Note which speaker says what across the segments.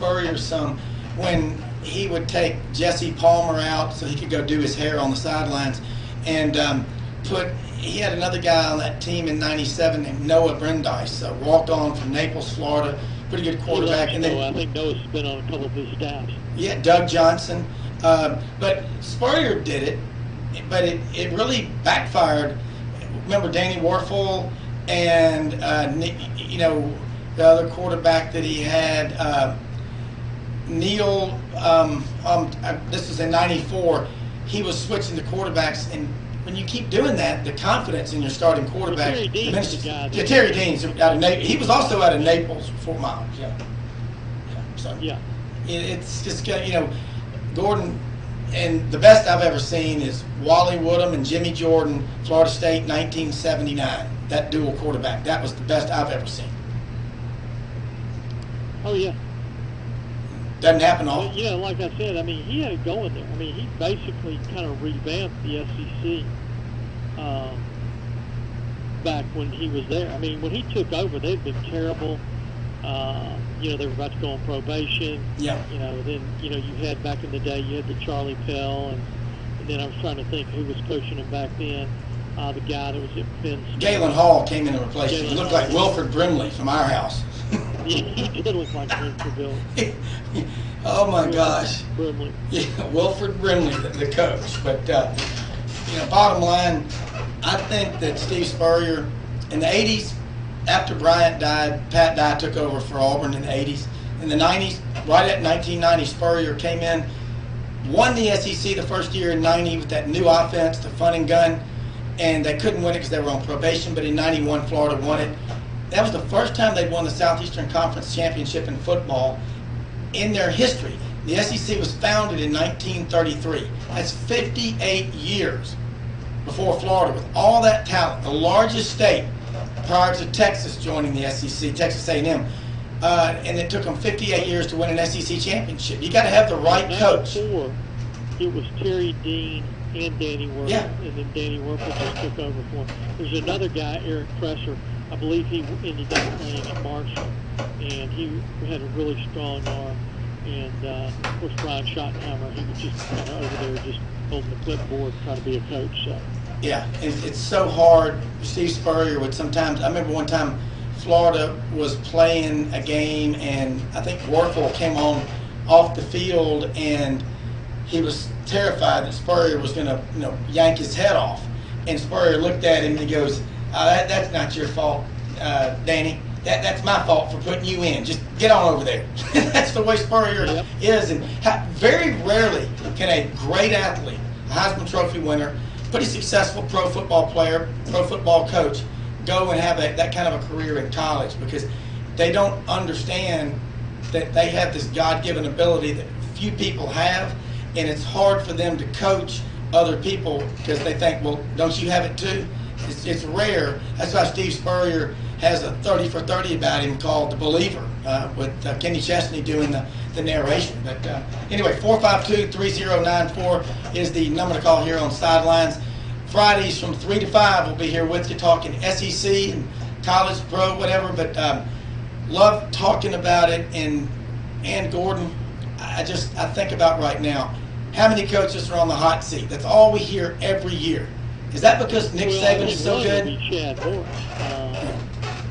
Speaker 1: Spurrier some when he would take Jesse Palmer out so he could go do his hair on the sidelines, and he had another guy on that team in '97 named Noah Brandeis, walked on from Naples, Florida, pretty good quarterback. And then
Speaker 2: I think Noah's been on a couple of his staffs.
Speaker 1: Yeah, Doug Johnson. But Spurrier did it, but it really backfired. Remember Danny Warfel and the other quarterback that he had, Neil. This was in '94. He was switching the quarterbacks, and when you keep doing that, the confidence in your starting quarterback.
Speaker 2: Terry Dean's the guy.
Speaker 1: Terry Dean's out of Naples. He was also out of Naples, Fort Myers. So it's just Gordon. And the best I've ever seen is Wally Woodham and Jimmy Jordan, Florida State, 1979. That dual quarterback. That was the best I've ever seen.
Speaker 2: Oh yeah.
Speaker 1: Doesn't happen often.
Speaker 2: Yeah, like I said, I mean, he had it going there. I mean, he basically kind of revamped the SEC back when he was there. I mean, when he took over, they'd been terrible. They were about to go on probation.
Speaker 1: Yeah.
Speaker 2: Then, you had back in the day, you had the Charlie Pell, and then I was trying to think who was coaching him back then. The guy that was at Penn State.
Speaker 1: Galen Hall came in and replaced him. He looked like Wilford Brimley from our house.
Speaker 2: Yeah, he did look like Wilford Brimley.
Speaker 1: Oh my gosh.
Speaker 2: Brimley.
Speaker 1: Yeah, Wilford Brimley, the coach. But bottom line, I think that Steve Spurrier in the '80s, after Bryant died, Pat Dye took over for Auburn in the '80s. In the '90s, right at 1990, Spurrier came in, won the SEC the first year in '90 with that new offense, the fun and gun, and they couldn't win it because they were on probation. But in '91, Florida won it. That was the first time they'd won the Southeastern Conference Championship in football in their history. The SEC was founded in 1933. That's 58 years before Florida, with all that talent, the largest state prior to Texas joining the SEC, Texas A&M, and it took them 58 years to win an SEC championship. You got to have the right coach.
Speaker 2: Before, it was Terry Dean and Danny Werfel,
Speaker 1: Yeah.
Speaker 2: and then Danny Werfel just took over for him. There's another guy, Eric Presser. I believe he ended up playing at Marshall, and he had a really strong arm. And of course, Brian Schottenheimer, he was just kind of over there, just holding the clipboard, trying to be a coach. So.
Speaker 1: Yeah, it's so hard. Steve Spurrier would sometimes. I remember one time, Florida was playing a game, and I think Werfel came on off the field, and he was terrified that Spurrier was going to, yank his head off. And Spurrier looked at him and he goes, "That's not your fault, Danny. That's my fault for putting you in. Just get on over there." That's the way Spurrier is. And very rarely can a great athlete, a Heisman Trophy winner, pretty successful pro football player, pro football coach, go and have that kind of a career in college, because they don't understand that they have this God-given ability that few people have, and it's hard for them to coach other people because they think, well, don't you have it too? It's rare. That's why Steve Spurrier has a 30 for 30 about him called The Believer, with Kenny Chesney doing the narration. But anyway, 452-3094 is the number to call here on Sidelines. Fridays from 3 to 5, we'll be here with you talking SEC and college, pro, whatever. But love talking about it. And Gordon, I think about right now, how many coaches are on the hot seat? That's all we hear every year. Is that because Nick Saban is so good?
Speaker 2: Chad Morris.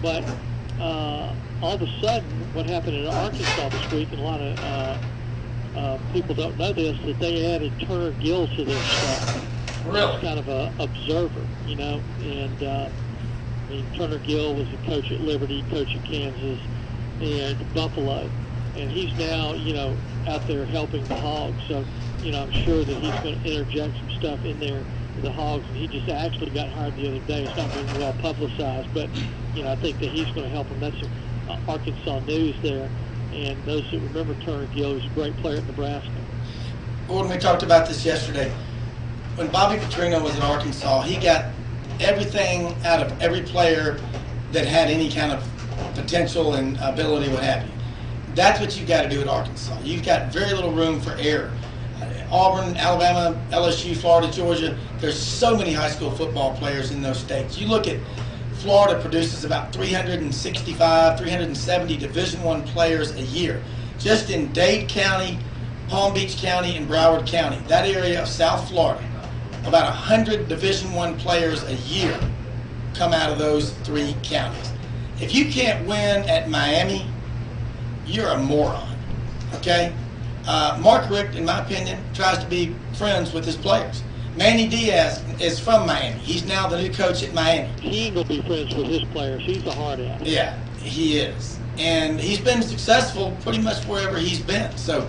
Speaker 2: But all of a sudden, what happened in Arkansas this week, and a lot of people don't know this, that they added Turner Gill to their staff.
Speaker 1: Really?
Speaker 2: Kind of a observer, and I mean, Turner Gill was a coach at Liberty, coach at Kansas, and Buffalo, and he's now, out there helping the Hogs. So, I'm sure that he's going to interject some stuff in there with the Hogs. And he just actually got hired the other day. It's not being well publicized, but I think that he's going to help him. That's Arkansas news there. And those who remember Turner Gill, he's a great player at Nebraska.
Speaker 1: Gordon, we talked about this yesterday. When Bobby Petrino was at Arkansas, he got everything out of every player that had any kind of potential and ability, what have you. That's what you've got to do at Arkansas. You've got very little room for error. Auburn, Alabama, LSU, Florida, Georgia, there's so many high school football players in those states. You look at Florida produces about 365, 370 Division I players a year. just in Dade County, Palm Beach County, and Broward County, that area of South Florida, about 100 Division I players a year come out of those 3 counties. If you can't win at Miami, you're a moron, okay? Mark Richt, in my opinion, tries to be friends with his players. Manny Diaz is from Miami. He's now the new coach at Miami.
Speaker 2: He ain't going to be friends with his players. He's a hard ass.
Speaker 1: Yeah, he is. And he's been successful pretty much wherever he's been. So,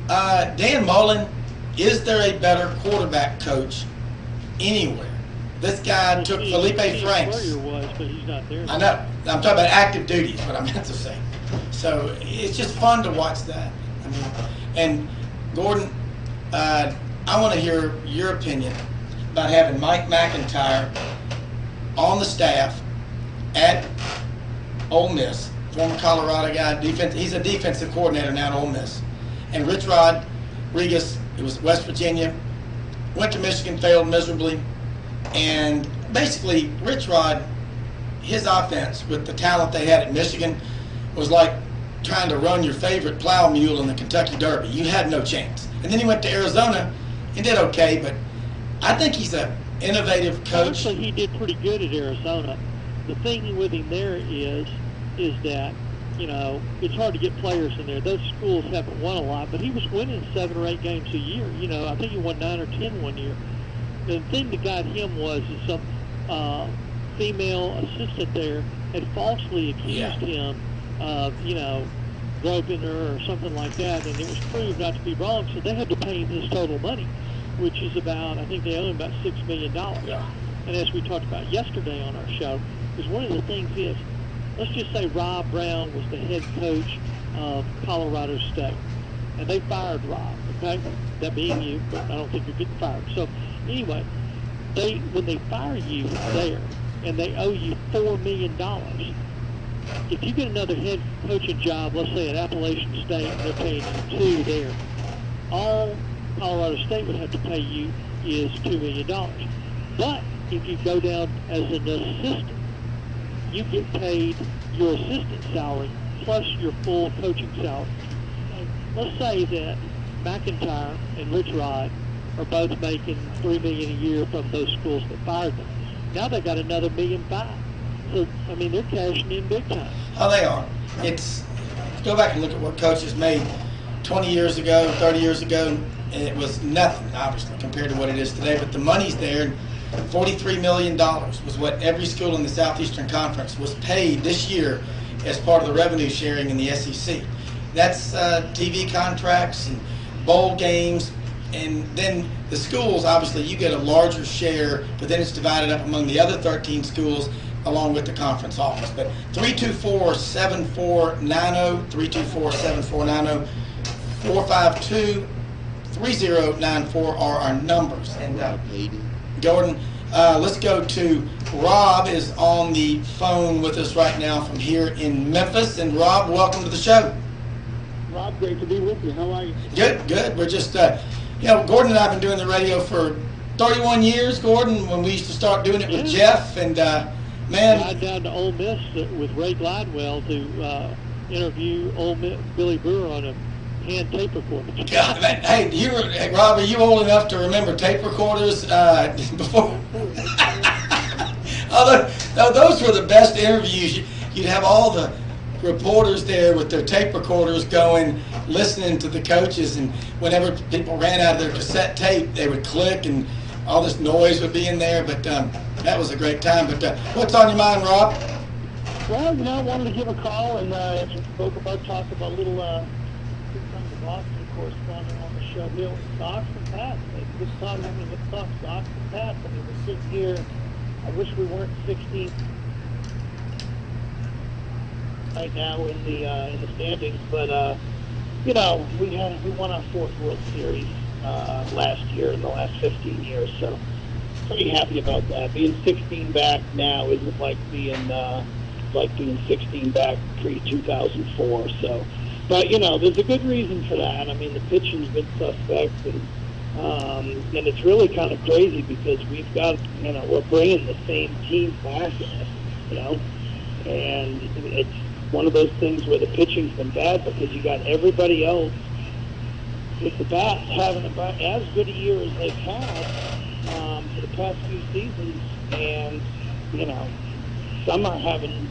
Speaker 1: Dan Mullen, is there a better quarterback coach anywhere? This guy took Felipe Franks.
Speaker 2: Was, but he's not there.
Speaker 1: I know. I'm talking about active duty is what I meant to say. So it's just fun to watch that. I mean, and Gordon, I want to hear your opinion about having Mike McIntyre on the staff at Ole Miss, former Colorado guy. He's a defensive coordinator now at Ole Miss. And Rich Rodriguez, it was West Virginia, went to Michigan, failed miserably. And basically, Rich Rod, his offense with the talent they had at Michigan was like trying to run your favorite plow mule in the Kentucky Derby. You had no chance. And then he went to Arizona and did okay, but I think he's an innovative coach.
Speaker 2: Actually, he did pretty good at Arizona. The thing with him there is that, you know, it's hard to get players in there. Those schools haven't won a lot, but he was winning 7 or 8 games a year. You know, I think he won 9 or 10 one year. The thing that got him was some female assistant there had falsely accused him of, you know, groping her or something like that, and it was proved not to be wrong, so they had to pay him his total money, which is about, I think they owe him about $6 million.
Speaker 1: Yeah.
Speaker 2: And as we talked about yesterday on our show, because one of the things is, let's just say Rob Brown was the head coach of Colorado State, and they fired Rob, okay? That being you, but I don't think you're getting fired. So anyway, when they fire you there, and they owe you $4 million, if you get another head coaching job, let's say at Appalachian State, and they're paying you $2 there, all Colorado State would have to pay you is $2 million. But if you go down as an assistant, you get paid your assistant salary plus your full coaching salary. Let's say that McIntyre and Rich Rod are both making $3 million a year from those schools that fired them. Now they got another $1.5 million. So I mean, they're cashing in big time.
Speaker 1: Oh, they are. It's go back and look at what coaches made 20 years ago, 30 years ago, and it was nothing, obviously, compared to what it is today. But the money's there. $43 million was what every school in the Southeastern Conference was paid this year as part of the revenue sharing in the SEC. That's TV contracts and bowl games, and then the schools, obviously, you get a larger share, but then it's divided up among the other 13 schools along with the conference office. But 324-7490, 324-7490, 452-3094 are our numbers. And Gordon, let's go to Rob is on the phone with us right now from here in Memphis. And Rob, welcome to the show.
Speaker 3: Rob, great to be with you. How are you?
Speaker 1: Good, good. We're just, Gordon and I have been doing the radio for 31 years, Gordon, when we used to start doing it with Jeff. And, man.
Speaker 2: I down to Ole Miss with Ray Glidewell to interview Billy Brewer on a hand tape recorder.
Speaker 1: God, man, hey, Rob, are you old enough to remember tape recorders before? Those were the best interviews. You'd have all the reporters there with their tape recorders going, listening to the coaches, and whenever people ran out of their cassette tape, they would click, and all this noise would be in there. But that was a great time. But what's on your mind, Rob?
Speaker 3: Well, I wanted to give a call and as we spoke about, talk about a little Boston correspondent on the show here with Sox and Pats. This time I'm going to talk Sox and Pats. I mean, we're sitting here. I wish we weren't 16th right now in the standings, but we won our 4th World Series last year in the last 15 years, so pretty happy about that. Being 16 back now isn't like being 16 back pre-2004. So. But, there's a good reason for that. I mean, the pitching's been suspect, and it's really kind of crazy because we've got, we're bringing the same team back, and it's one of those things where the pitching's been bad because you got everybody else with the bats having about as good a year as they've had for the past few seasons, and some are having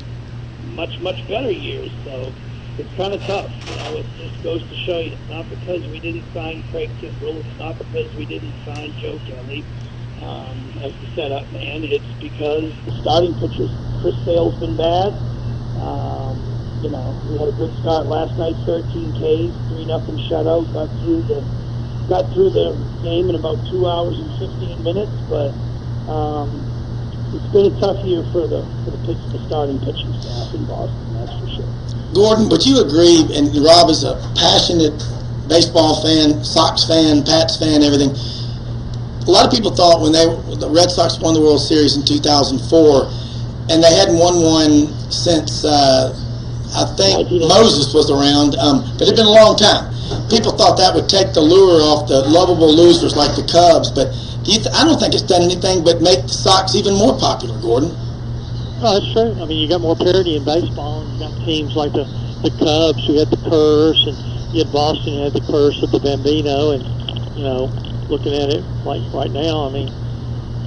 Speaker 3: much better years. So it's kind of tough. It just goes to show you it's not because we didn't sign Craig Kimbrell, it's not because we didn't sign Joe Kelly as the setup man. It's because the starting pitchers, Chris Sale's been bad. We had a good start last night, 13 Ks, 3-0 shutout, got through the game in about 2 hours and 15 minutes, but it's been a tough year for the starting pitching staff in Boston, that's for sure.
Speaker 1: Gordon, but you agree, and Rob is a passionate baseball fan, Sox fan, Pats fan, everything. A lot of people thought when the Red Sox won the World Series in 2004, and they hadn't won one since I think Moses was around, but it had been a long time. People thought that would take the lure off the lovable losers like the Cubs, but I don't think it's done anything but make the Sox even more popular, Gordon.
Speaker 2: Oh, that's true. I mean, you got more parity in baseball, and you got teams like the Cubs who had the curse, and you had Boston who had the curse of the Bambino, and looking at it like right now, I mean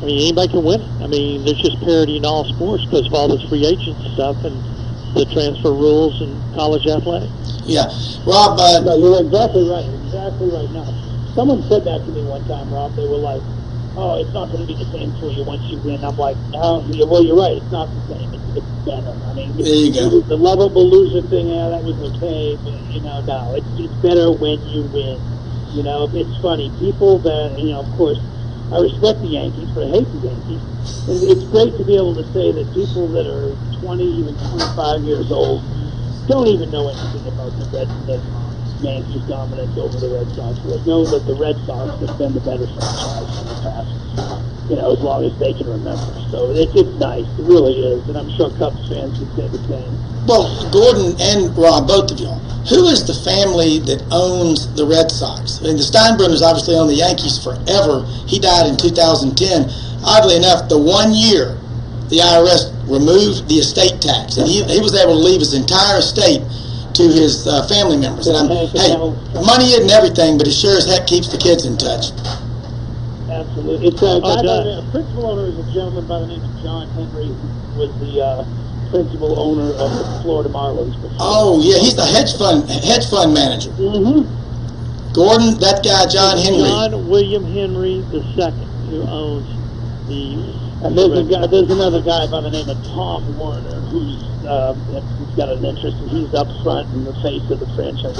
Speaker 2: anybody can win it. I mean, there's just parity in all sports because of all this free agent stuff and the transfer rules and college athletics.
Speaker 1: Yeah, Rob.
Speaker 3: No, you're exactly right. Now, someone said that to me one time, Rob. They were like, "Oh, it's not going to be the same for you once you win." I'm like, "No, well, you're right. It's not the same. It's better." I mean,
Speaker 1: there you go.
Speaker 3: The lovable loser thing, that was okay, but no, it's better when you win. It's funny. People that of course, I respect the Yankees, but I hate the Yankees. And it's great to be able to say that people that are 20, even 25 years old don't even know anything about the Yankees' dominance over the Red Sox. They know that the Red Sox have been the better franchise in the past, as long as they can remember. So it's nice. It really is. And I'm sure Cubs fans would say the same.
Speaker 1: Well, Gordon and Rob, both of y'all, who is the family that owns the Red Sox? I mean, the Steinbrenners obviously owned the Yankees forever. He died in 2010. Oddly enough, the 1 year the IRS removed the estate tax, and he was able to leave his entire estate to his family members. And money isn't everything, but it sure as heck keeps the kids in touch.
Speaker 3: Absolutely. It's a principal owner is a gentleman by the name of John Henry, who was the principal owner of the Florida Marlins before.
Speaker 1: Oh yeah, he's the hedge fund manager.
Speaker 3: Mm-hmm.
Speaker 1: Gordon, that guy John Henry.
Speaker 2: John William Henry II, who owns the.
Speaker 3: And there's another guy by the name of Tom Warner who's got an interest, and he's up front in the face of the franchise.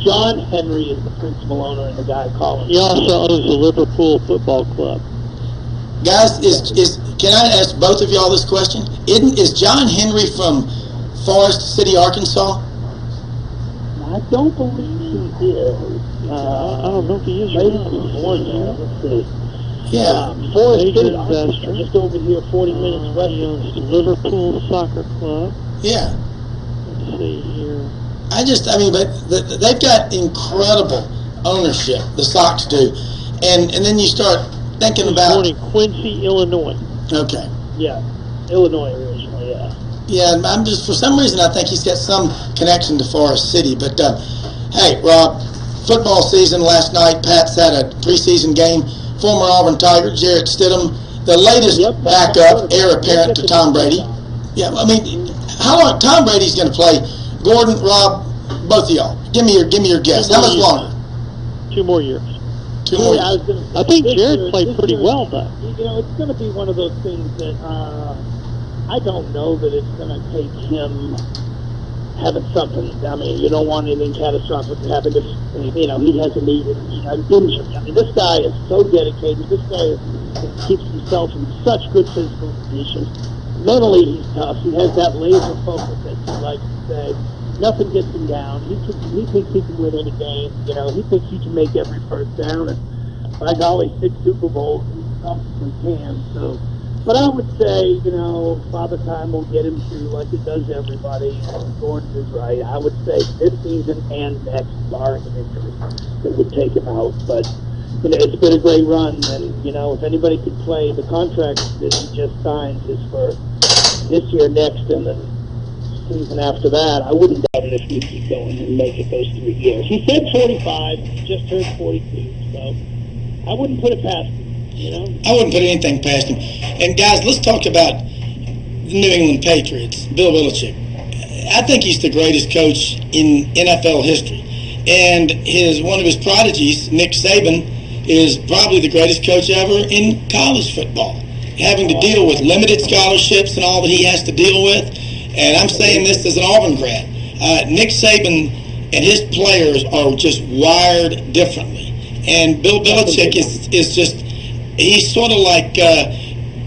Speaker 3: John Henry is the principal owner, and the guy calling.
Speaker 2: He also owns the Liverpool Football Club.
Speaker 1: Guys, can I ask both of y'all this question? Is John Henry from Forest City, Arkansas?
Speaker 3: I don't believe he is.
Speaker 2: I don't know if he is or not.
Speaker 3: Let's see.
Speaker 1: Yeah.
Speaker 3: Forest City,
Speaker 2: investor.
Speaker 3: just over here, 40 minutes west.
Speaker 2: He owns the Liverpool Soccer Club.
Speaker 1: Yeah.
Speaker 2: Let's see here.
Speaker 1: But they've got incredible ownership, the Sox do. And then you start thinking about...
Speaker 2: Born in Quincy, Illinois.
Speaker 1: Okay.
Speaker 3: Yeah. Illinois originally, yeah.
Speaker 1: Yeah, I'm just, for some reason, I think he's got some connection to Forest City. But, hey, Rob, football season last night, Pats had a preseason game. Former Auburn Tiger, Jarrett Stidham, the latest backup, heir apparent to Tom Brady. Yeah, I mean, how long Tom Brady's going to play? Gordon, Rob, both of y'all, give me your guess. How much longer?
Speaker 2: 2 more years.
Speaker 1: 2 more years.
Speaker 2: I think Jarrett played pretty well, though.
Speaker 3: It's going to be one of those things that I don't know that it's going to take him having something. I mean, you don't want anything catastrophic to happen if, he has a knee injury. I mean, this guy is so dedicated. This guy keeps himself in such good physical condition. Mentally, he's tough. He has that laser focus, as he likes to say. Nothing gets him down. He thinks he can win any game. He thinks he can make every first down. And by golly, 6 Super Bowls, he comfortably can. So. But I would say, Father Time will get him through like it does everybody. And Gordon is right. I would say this season and next, barring an injury, that would take him out. But, it's been a great run. And, if anybody could play, the contract that he just signed is for this year, next, and then season after that, I wouldn't doubt it if he'd keep going and make it those 3 years. He said 45, just turned 42, so I wouldn't put it past him, you know?
Speaker 1: I wouldn't put anything past him. And guys, let's talk about the New England Patriots, Bill Belichick. I think he's the greatest coach in NFL history. And one of his prodigies, Nick Saban, is probably the greatest coach ever in college football, having to deal with limited scholarships and all that he has to deal with. And I'm saying this as an Auburn grad. Nick Saban and his players are just wired differently. And Bill Belichick is just, he's sort of like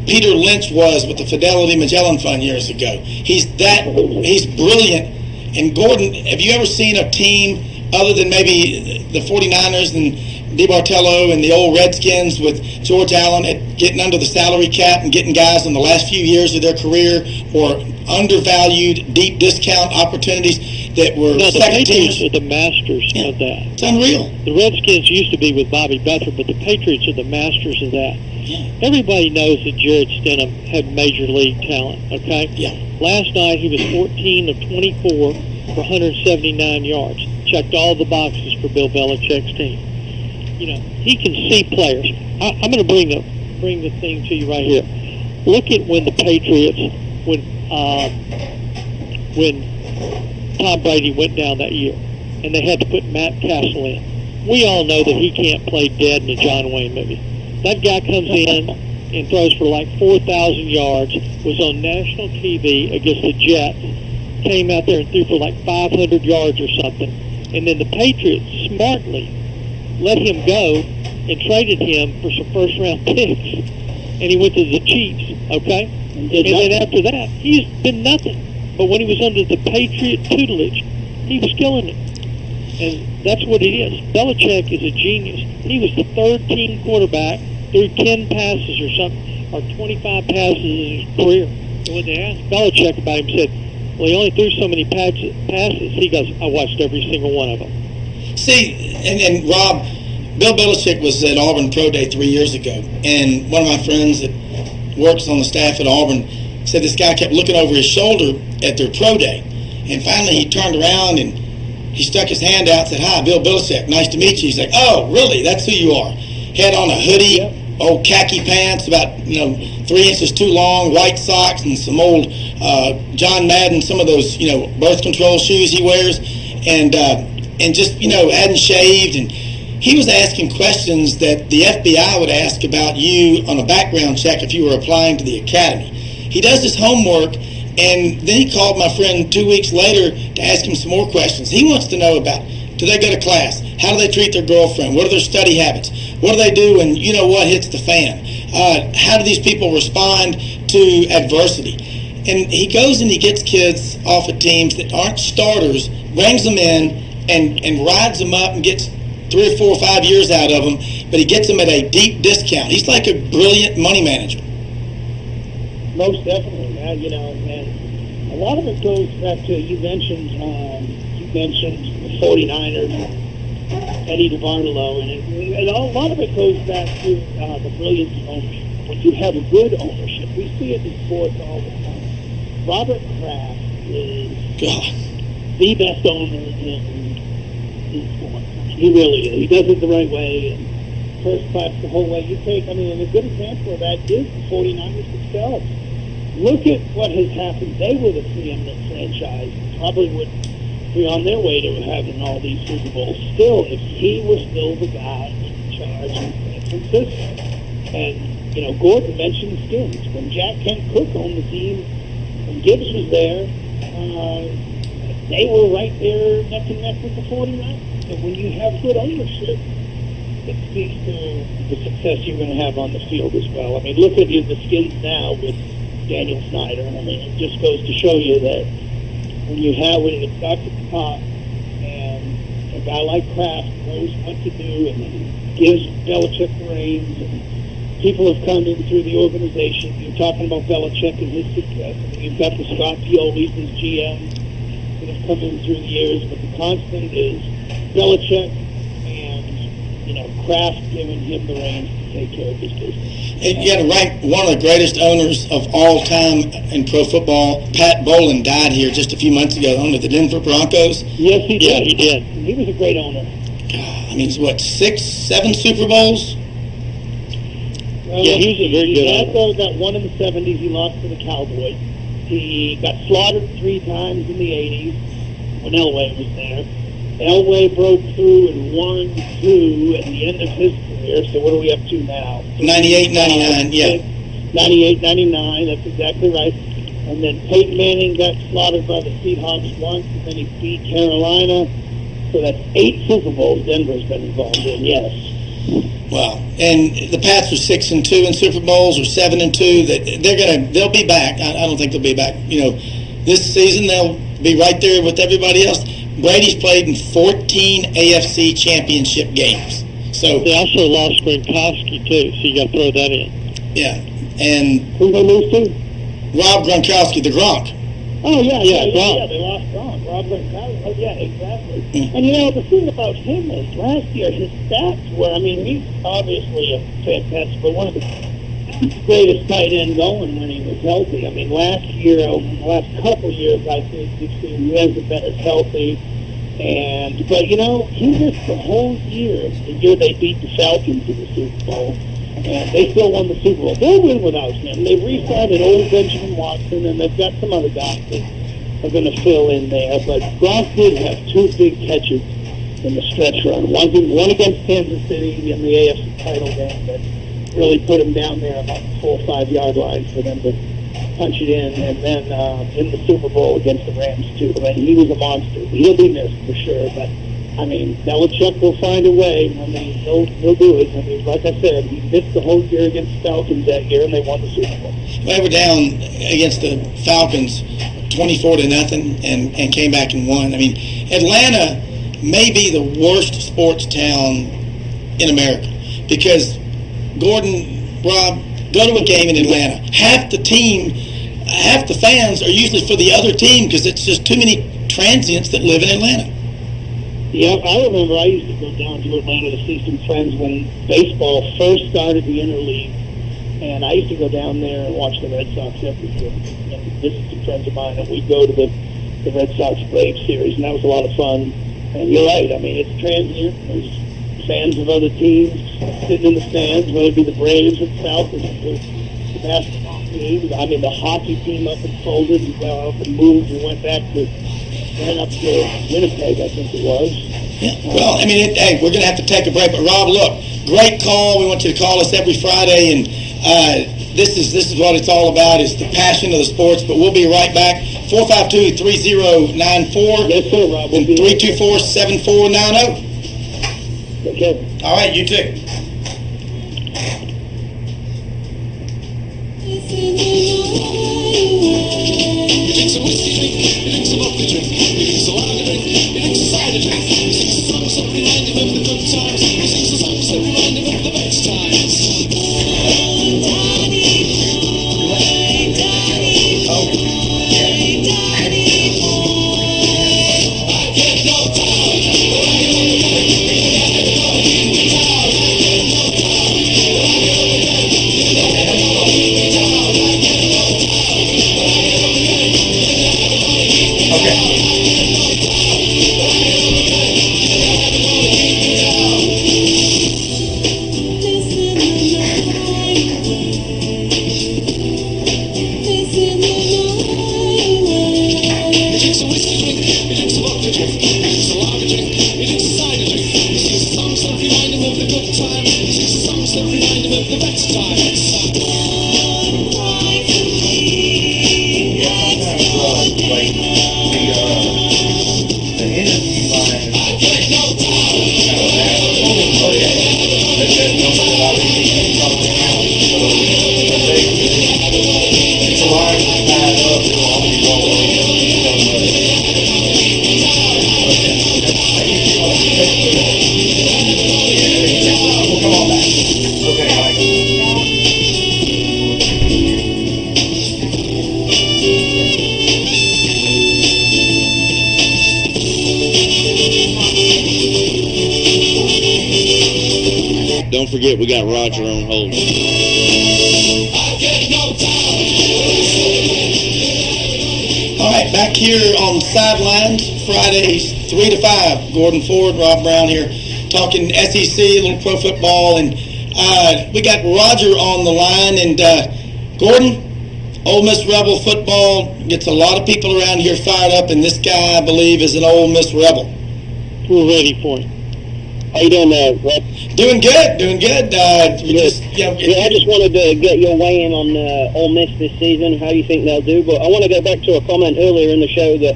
Speaker 1: Peter Lynch was with the Fidelity Magellan Fund years ago. He's brilliant. And Gordon, have you ever seen a team other than maybe the 49ers and DeBartolo and the old Redskins with George Allen at getting under the salary cap and getting guys in the last few years of their career or undervalued deep discount opportunities that were second teams?
Speaker 2: The Patriots are the masters of that.
Speaker 1: It's unreal.
Speaker 2: The Redskins used to be with Bobby Bethard, but the Patriots are the masters of that.
Speaker 1: Yeah.
Speaker 2: Everybody knows that Jared Stidham had major league talent, okay?
Speaker 1: Yeah.
Speaker 2: Last night he was 14 of 24 for 179 yards. Checked all the boxes for Bill Belichick's team. You know, he can see players. I'm going to bring the thing to you right here. Look at when the Patriots, when Tom Brady went down that year, and they had to put Matt Castle in. We all know that he can't play dead in a John Wayne movie. That guy comes in and throws for like 4,000 yards, was on national TV against the Jets, came out there and threw for like 500 yards or something. And then the Patriots smartly let him go and traded him for some first-round picks. And he went to the Chiefs, okay? And then after that, he's been nothing. But when he was under the Patriot tutelage, he was killing it. And that's what it is. Belichick is a genius. He was the third-team quarterback, threw 10 passes or something, or 25 passes in his career. And when they asked Belichick about him, he said, well, he only threw so many passes. He goes, I watched every single one of them.
Speaker 1: See, and Rob, Bill Belichick was at Auburn Pro Day 3 years ago, and one of my friends that works on the staff at Auburn said this guy kept looking over his shoulder at their Pro Day, and finally he turned around and he stuck his hand out and said, hi, Bill Belichick, nice to meet you. He's like, oh, really, that's who you are. Had on a hoodie, old khaki pants, about 3 inches too long, white socks, and some old John Madden, some of those birth control shoes he wears, and just hadn't shaved, and he was asking questions that the FBI would ask about you on a background check if you were applying to the academy. He does his homework, and then he called my friend 2 weeks later to ask him some more questions. He wants to know about, do they go to class? How do they treat their girlfriend? What are their study habits? What do they do when what hits the fan? How do these people respond to adversity? And he goes and he gets kids off of teams that aren't starters, brings them in, and rides them up and gets 3 or 4 or 5 years out of them, but he gets them at a deep discount. He's like a brilliant money manager.
Speaker 3: Most definitely, and a lot of it goes back to you mentioned the 49ers, Eddie DeBartolo, and a lot of it goes back to the brilliance of ownership. When you have a good ownership, we see it in sports all the time. Robert Kraft is the best owner in sports. He really is. He does it the right way, and first class the whole way. And a good example of that is the 49ers themselves. Look at what has happened. They were the preeminent franchise. Probably would be on their way to having all these Super Bowls. Still, if he was still the guy in charge in San Francisco. And, Gordon mentioned Skins. When Jack Kent Cook owned the team and Gibbs was there, they were right there neck and neck with the 49ers. And when you have good ownership, it speaks to the success you're going to have on the field as well. Look at the Skins now with Daniel Snyder. It just goes to show you that when it starts at the top and a guy like Kraft knows what to do and gives Belichick the reins, and people have come in through the organization. You're talking about Belichick and his success. You've got the Scott Pioli's, his GM, that have come in through the years, but the constant is Belichick and Kraft giving him the reins. take care of his business.
Speaker 1: And you got to rank one of the greatest owners of all time in pro football. Pat Bowlen died here just a few months ago, owner of the Denver Broncos.
Speaker 3: Yes, he did.
Speaker 2: Yeah, he did.
Speaker 3: He was a great owner.
Speaker 1: I mean, it's what, 6, 7 Super Bowls?
Speaker 2: Yeah, he was a very good
Speaker 3: He
Speaker 2: owner.
Speaker 3: also got one in the 70s. He lost to the Cowboys. He got slaughtered 3 times in the 80s when Elway was there. Elway broke through and won 2 at the end of his career. So what are we up to now?
Speaker 1: 98, 99, yeah.
Speaker 3: 98, 99, that's exactly right. And then Peyton Manning got slaughtered by the Seahawks once, and then he beat Carolina. So that's 8 Super Bowls Denver's been involved in, yes.
Speaker 1: Wow. And the Pats are 6-2 in Super Bowls, or 7-2. They'll be back. I don't think they'll be back. You know, this season they'll be right there with everybody else. Brady's played in 14 AFC championship games. So
Speaker 2: They also lost Gronkowski, too, so you got to throw that in.
Speaker 1: yeah. And
Speaker 3: Who they lose to?
Speaker 1: Rob Gronkowski, the Gronk.
Speaker 3: Oh, yeah,
Speaker 2: Gronk.
Speaker 3: they lost Gronk. Rob Gronkowski. Oh, yeah, exactly.
Speaker 1: Mm.
Speaker 3: And, you know, the thing about him is last year his stats were, I mean, he's obviously a fantastic, but one of the greatest tight end going when he was healthy. I mean, last year, over the last couple years, I think you've seen he hasn't been as healthy. But, you know, he missed the whole year, the year they beat the Falcons in the Super Bowl. And they still won the Super Bowl. They'll win without him. They've re-signed an old Benjamin Watson, and they've got some other guys that are going to fill in there. But Gronk did have 2 big catches in the stretch run. One against Kansas City in the AFC title game that really put him down there about the 4 or 5 yard line for them to punch it in. And then in the Super Bowl against the Rams, too. I mean, he was a monster. He'll be missed for sure, but I mean, Belichick will find a way. I mean, he'll do it. I mean, like I said, he missed the whole year against the Falcons that year, and they won the Super Bowl.
Speaker 1: They were down against the Falcons 24-0 and came back and won. I mean, Atlanta may be the worst sports town in America because, Gordon, Rob, go to a game in Atlanta. Half the fans are usually for the other team because it's just too many transients that live in Atlanta.
Speaker 3: Yeah, I remember I used to go down to Atlanta to see some friends when baseball first started the interleague, and I used to go down there and watch the Red Sox every year. And visit some friends of mine, and we'd go to the Red Sox-Braves series, and that was a lot of fun. And you're right, I mean, it's transient. There's fans of other teams sitting in the stands, whether it be the Braves or the Falcons, the basketball team. I mean, the hockey team up and folded, and up and moved and went back to up to Winnipeg, I think it was.
Speaker 1: Yeah. Well, I mean, hey, we're going to have to take a break. But Rob, look, great call. We want you to call us every Friday, and this is what it's all about. Is the passion of the sports. But we'll be right back. 452-3094.
Speaker 3: Yes, sir, Rob.
Speaker 1: And 324-7490.
Speaker 3: Okay.
Speaker 1: All right, you too.
Speaker 4: He drinks a whiskey drink, he drinks a vodka drink, he drinks a lager drink, he drinks a cider drink. He sings the songs that remind him of the good times, he sings the songs that remind him of the best times. I get no down.
Speaker 1: Okay.
Speaker 5: Don't forget, we got Roger on hold.
Speaker 1: All right, back here on the sidelines, Fridays 3 to 5. Gordon Ford, Rob Brown here, talking SEC, a little pro football, and we got Roger on the line. And Gordon, Ole Miss Rebel football gets a lot of people around here fired up, and this guy, I believe, is an Ole Miss Rebel.
Speaker 2: We're ready for it.
Speaker 6: How you doing there, Rob?
Speaker 1: Doing good, doing good.
Speaker 6: I just wanted to get your weigh in on Ole Miss this season, how you think they'll do. But I want to go back to a comment earlier in the show that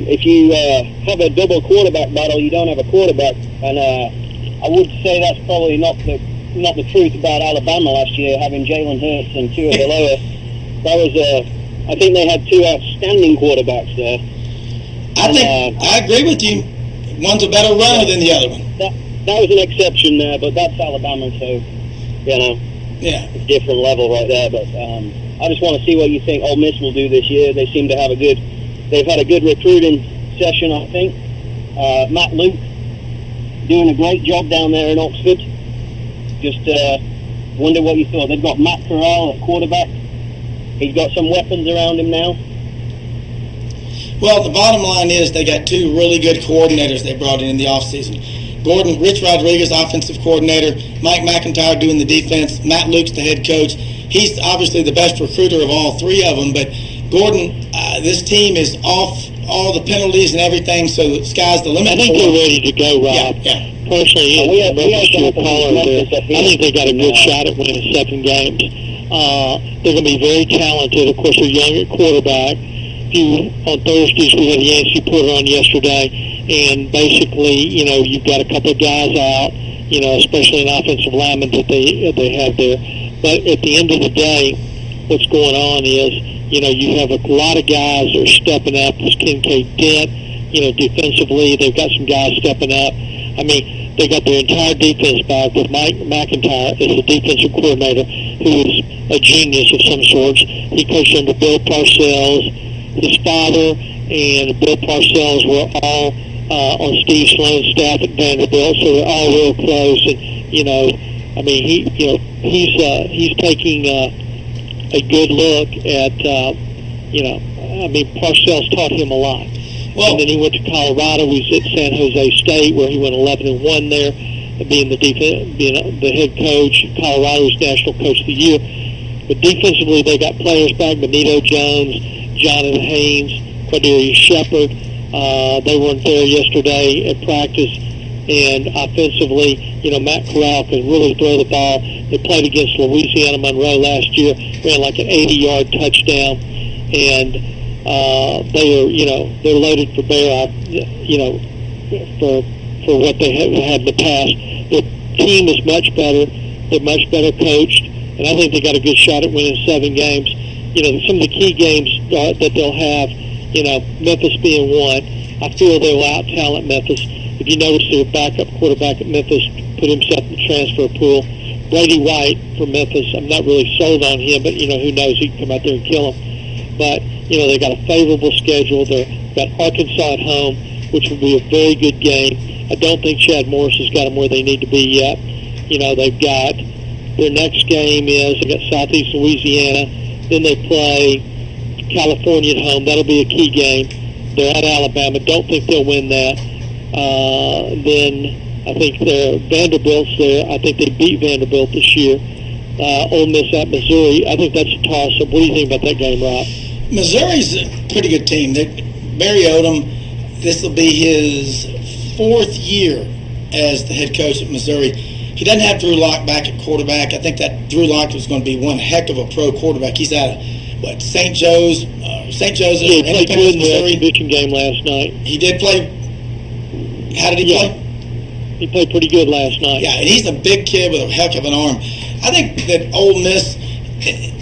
Speaker 6: if you have a double quarterback battle, you don't have a quarterback. And I would say that's probably not the truth about Alabama last year, having Jalen Hurts and Tua Valera. That was I think they had two outstanding quarterbacks there.
Speaker 1: I agree with you. One's a better runner than the other one.
Speaker 6: That was an exception there, but that's Alabama, so it's a different level right there. But I just want to see what you think Ole Miss will do this year. They seem to have they've had a good recruiting session, I think. Matt Luke doing a great job down there in Oxford. Just wonder what you thought. They've got Matt Corral at quarterback. He's got some weapons around him now.
Speaker 1: Well, the bottom line is they got two really good coordinators they brought in the offseason. Rich Rodriguez, offensive coordinator, Mike McIntyre doing the defense, Matt Luke's the head coach. He's obviously the best recruiter of all three of them, but Gordon, this team is off all the penalties and everything, so the sky's the limit.
Speaker 2: I think they're ready to go, Rob.
Speaker 1: Yeah.
Speaker 2: Personally, I think they got a good shot at winning 7 games. They're going to be very talented. Of course, they're young at quarterback. On Thursdays, we had Yancey Porter on yesterday, and basically, you've got a couple of guys out, especially an offensive lineman that they have there. But at the end of the day, what's going on is, you have a lot of guys that are stepping up. This Kincaid Dent, defensively, they've got some guys stepping up. I mean, they got their entire defense back with Mike McIntyre as the defensive coordinator, who is a genius of some sorts. He coached under Bill Parcells. His father and Bill Parcells were all on Steve Sloan's staff at Vanderbilt, so they're all real close. And I mean, he's taking a good look at Parcells taught him a lot. Well, and then he went to Colorado. He was at San Jose State, where he went 11-1 there, being the head coach. Colorado's National Coach of the Year. But defensively, they got players back: Benito Jones, Jonathan Haynes, Quadarius Shepard. They weren't there yesterday at practice. And offensively, Matt Corral can really throw the ball. They played against Louisiana Monroe last year, ran like an 80-yard touchdown. And they're loaded for bear, for what they have had in the past. Their team is much better. They're much better coached. And I think they got a good shot at winning 7 games. Some of the key games that they'll have, Memphis being one, I feel they will out-talent Memphis. If you notice, their backup quarterback at Memphis put himself in the transfer pool. Brady White from Memphis, I'm not really sold on him, but, who knows, he can come out there and kill him. But, they got a favorable schedule. They've got Arkansas at home, which will be a very good game. I don't think Chad Morris has got them where they need to be yet. They've got, their next game is, they got Southeast Louisiana. Then they play California at home. That'll be a key game. They're at Alabama. Don't think they'll win that. Then I think Vanderbilt's there. I think they beat Vanderbilt this year. Ole Miss at Missouri. I think that's a toss-up. What do you think about that game, Rob?
Speaker 1: Missouri's a pretty good team. Barry Odom, this will be his 4th year as the head coach at Missouri. He doesn't have Drew Lock back at quarterback. I think that Drew Lock is going to be one heck of a pro quarterback. He's out of, St. Joseph,
Speaker 2: he played good in the exhibition game last night.
Speaker 1: He did play. How did he play?
Speaker 2: He played pretty good last night.
Speaker 1: Yeah, and he's a big kid with a heck of an arm. I think that Ole Miss,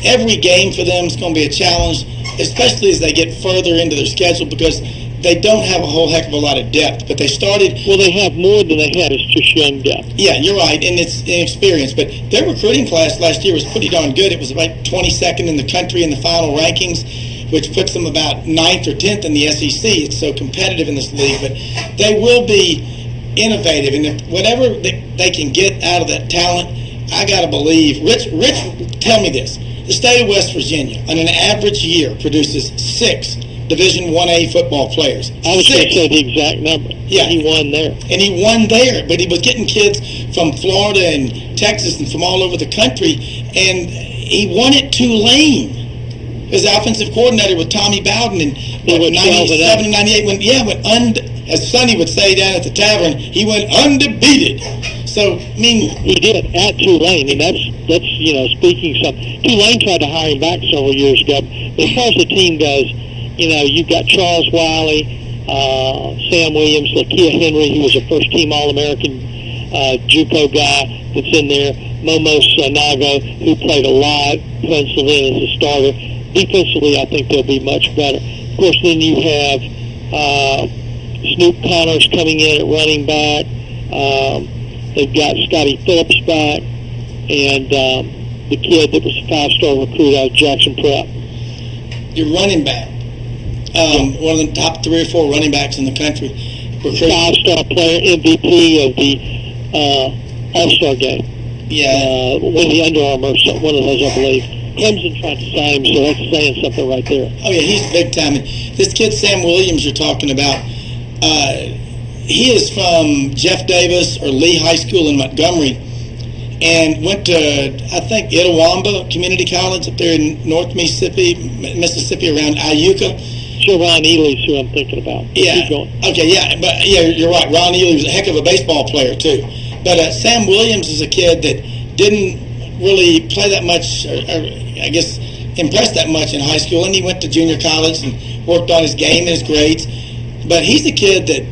Speaker 1: every game for them is going to be a challenge, especially as they get further into their schedule, because they don't have a whole heck of a lot of depth, but they started...
Speaker 2: Well, they have more than they had. It's just young depth.
Speaker 1: Yeah, you're right, and it's inexperience. But their recruiting class last year was pretty darn good. It was about 22nd in the country in the final rankings, which puts them about 9th or 10th in the SEC. It's so competitive in this league. But they will be innovative, and if whatever they can get out of that talent, I got to believe. Rich, tell me this. The state of West Virginia, on an average year, produces 6 Division 1A football players.
Speaker 2: I was going to say the exact number.
Speaker 1: Yeah.
Speaker 2: He won there.
Speaker 1: And he won there, but he was getting kids from Florida and Texas and from all over the country, and he won at Tulane. His offensive coordinator with Tommy Bowden in 97 and 98 as Sonny would say down at the tavern, he went undefeated. So, I mean,
Speaker 2: he did at Tulane, and that's speaking something. Tulane tried to hire him back several years ago. But as far as the team goes, you've got Charles Wiley, Sam Williams, Lakia Henry, who was a first-team All-American JUCO guy that's in there, Momo Sanago, who played a lot, penciled in as a starter. Defensively, I think they'll be much better. Of course, then you have Snoop Connors coming in at running back. They've got Scotty Phillips back, and the kid that was a 5-star recruit out of Jackson Prep.
Speaker 1: Your running back, one of the top 3 or 4 running backs in the country.
Speaker 2: 5-star player, MVP of the All-Star game.
Speaker 1: Yeah.
Speaker 2: With the Under Armour, one of those, I believe. Clemson tried to sign him, so that's saying something right there.
Speaker 1: Oh, yeah, he's big time. And this kid, Sam Williams, you're talking about, he is from Jeff Davis or Lee High School in Montgomery and went to, I think, Itawamba Community College up there in North Mississippi around Iuka.
Speaker 2: Sure, Ron Ely's who I'm thinking about.
Speaker 1: Yeah.
Speaker 2: Keep going.
Speaker 1: Okay, yeah, but yeah, you're right. Ron Ely was a heck of a baseball player, too. But Sam Williams is a kid that didn't really play that much, or I guess impress that much in high school, and he went to junior college and worked on his game and his grades. But he's a kid that,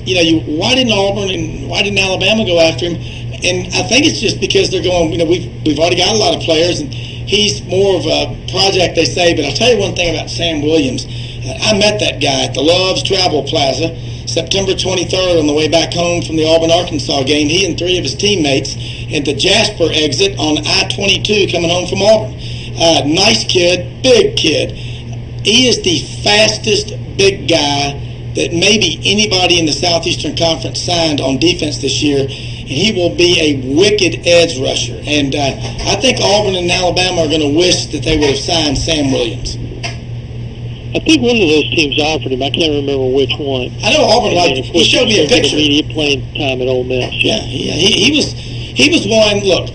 Speaker 1: why didn't Auburn and why didn't Alabama go after him? And I think it's just because they're going, we've already got a lot of players, and he's more of a project, they say. But I'll tell you one thing about Sam Williams. I met that guy at the Love's Travel Plaza September 23rd on the way back home from the Auburn, Arkansas game. He and 3 of his teammates at the Jasper exit on I-22 coming home from Auburn. Nice kid, big kid. He is the fastest big guy that maybe anybody in the Southeastern Conference signed on defense this year, and he will be a wicked edge rusher. And I think Auburn and Alabama are going to wish that they would have signed Sam Williams.
Speaker 2: I think one of those teams offered him. I can't remember which one.
Speaker 1: I know Auburn liked him. He showed me a picture.
Speaker 2: Immediate playing time at Ole Miss.
Speaker 1: Yeah, he was one. Look,